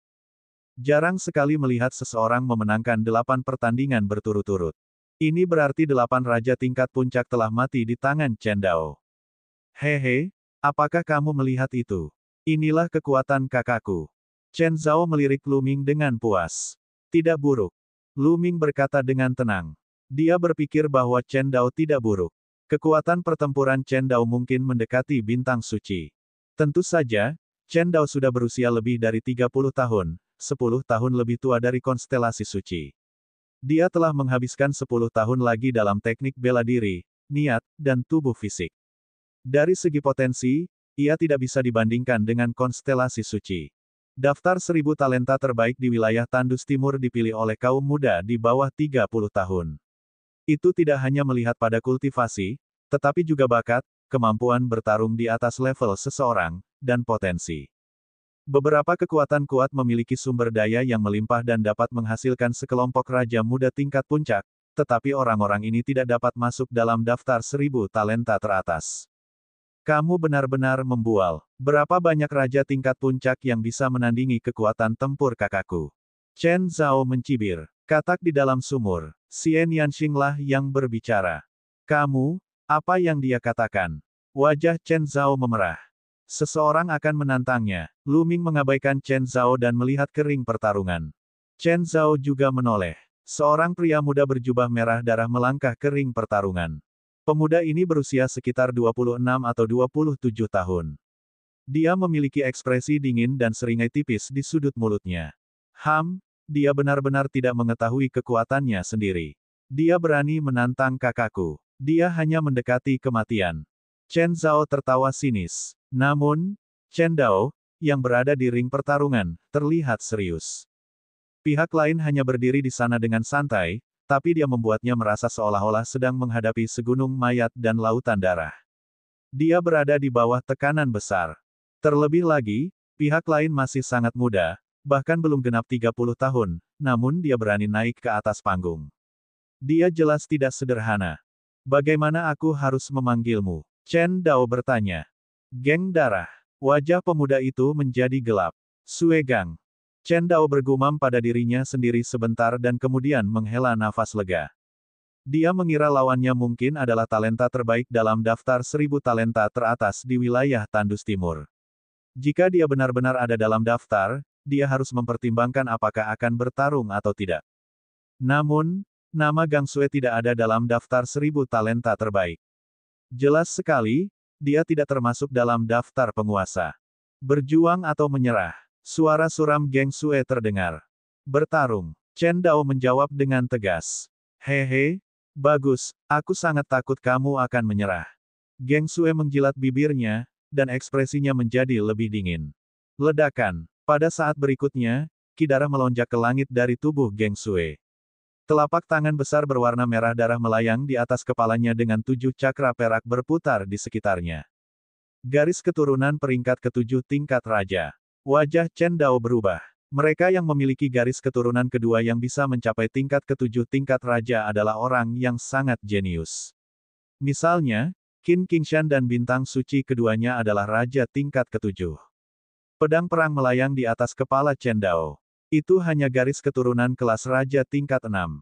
A: Jarang sekali melihat seseorang memenangkan 8 pertandingan berturut-turut. Ini berarti 8 raja tingkat puncak telah mati di tangan Chen Dao. Hehe, apakah kamu melihat itu? Inilah kekuatan kakakku. Chen Zhao melirik Lu Ming dengan puas. Tidak buruk. Lu Ming berkata dengan tenang. Dia berpikir bahwa Chen Dao tidak buruk. Kekuatan pertempuran Chen Dao mungkin mendekati bintang suci. Tentu saja, Chen Dao sudah berusia lebih dari 30 tahun, 10 tahun lebih tua dari konstelasi suci. Dia telah menghabiskan 10 tahun lagi dalam teknik bela diri, niat, dan tubuh fisik. Dari segi potensi, ia tidak bisa dibandingkan dengan konstelasi suci. Daftar 1000 talenta terbaik di wilayah Tandus Timur dipilih oleh kaum muda di bawah 30 tahun. Itu tidak hanya melihat pada kultivasi, tetapi juga bakat, kemampuan bertarung di atas level seseorang, dan potensi. Beberapa kekuatan kuat memiliki sumber daya yang melimpah dan dapat menghasilkan sekelompok raja muda tingkat puncak, tetapi orang-orang ini tidak dapat masuk dalam daftar 1000 talenta teratas. Kamu benar-benar membual. Berapa banyak raja tingkat puncak yang bisa menandingi kekuatan tempur kakakku? Chen Zhao mencibir. Katak di dalam sumur. Xian Yanxing lah yang berbicara. Kamu, apa yang dia katakan? Wajah Chen Zhao memerah. Seseorang akan menantangnya. Lu Ming mengabaikan Chen Zhao dan melihat kering pertarungan. Chen Zhao juga menoleh. Seorang pria muda berjubah merah darah melangkah ke ring pertarungan. Pemuda ini berusia sekitar 26 atau 27 tahun. Dia memiliki ekspresi dingin dan seringai tipis di sudut mulutnya. Dia benar-benar tidak mengetahui kekuatannya sendiri. Dia berani menantang kakakku. Dia hanya mendekati kematian. Chen Zhao tertawa sinis. Namun, Chen Dao, yang berada di ring pertarungan, terlihat serius. Pihak lain hanya berdiri di sana dengan santai, tapi dia membuatnya merasa seolah-olah sedang menghadapi segunung mayat dan lautan darah. Dia berada di bawah tekanan besar. Terlebih lagi, pihak lain masih sangat muda, bahkan belum genap 30 tahun, namun dia berani naik ke atas panggung. Dia jelas tidak sederhana. Bagaimana aku harus memanggilmu? Chen Dao bertanya. Geng darah. Wajah pemuda itu menjadi gelap. Sue Gang. Chen Dao bergumam pada dirinya sendiri sebentar dan kemudian menghela nafas lega. Dia mengira lawannya mungkin adalah talenta terbaik dalam daftar 1000 talenta teratas di wilayah Tandus Timur. Jika dia benar-benar ada dalam daftar, dia harus mempertimbangkan apakah akan bertarung atau tidak. Namun, nama Gang Sue tidak ada dalam daftar 1000 talenta terbaik. Jelas sekali, dia tidak termasuk dalam daftar penguasa. Berjuang atau menyerah? Suara suram Geng Sue terdengar. Bertarung. Chen Dao menjawab dengan tegas. Hehe, bagus, aku sangat takut kamu akan menyerah. Geng Sue menjilat bibirnya, dan ekspresinya menjadi lebih dingin. Ledakan. Pada saat berikutnya, ki darah melonjak ke langit dari tubuh Geng Sue. Telapak tangan besar berwarna merah darah melayang di atas kepalanya dengan 7 cakra perak berputar di sekitarnya. Garis keturunan peringkat ke-7 tingkat raja. Wajah Chen Dao berubah. Mereka yang memiliki garis keturunan kedua yang bisa mencapai tingkat ke-7 tingkat raja adalah orang yang sangat jenius. Misalnya, Qin Qingshan dan bintang suci keduanya adalah raja tingkat ke-7. Pedang perang melayang di atas kepala Chen Dao. Itu hanya garis keturunan kelas raja tingkat 6.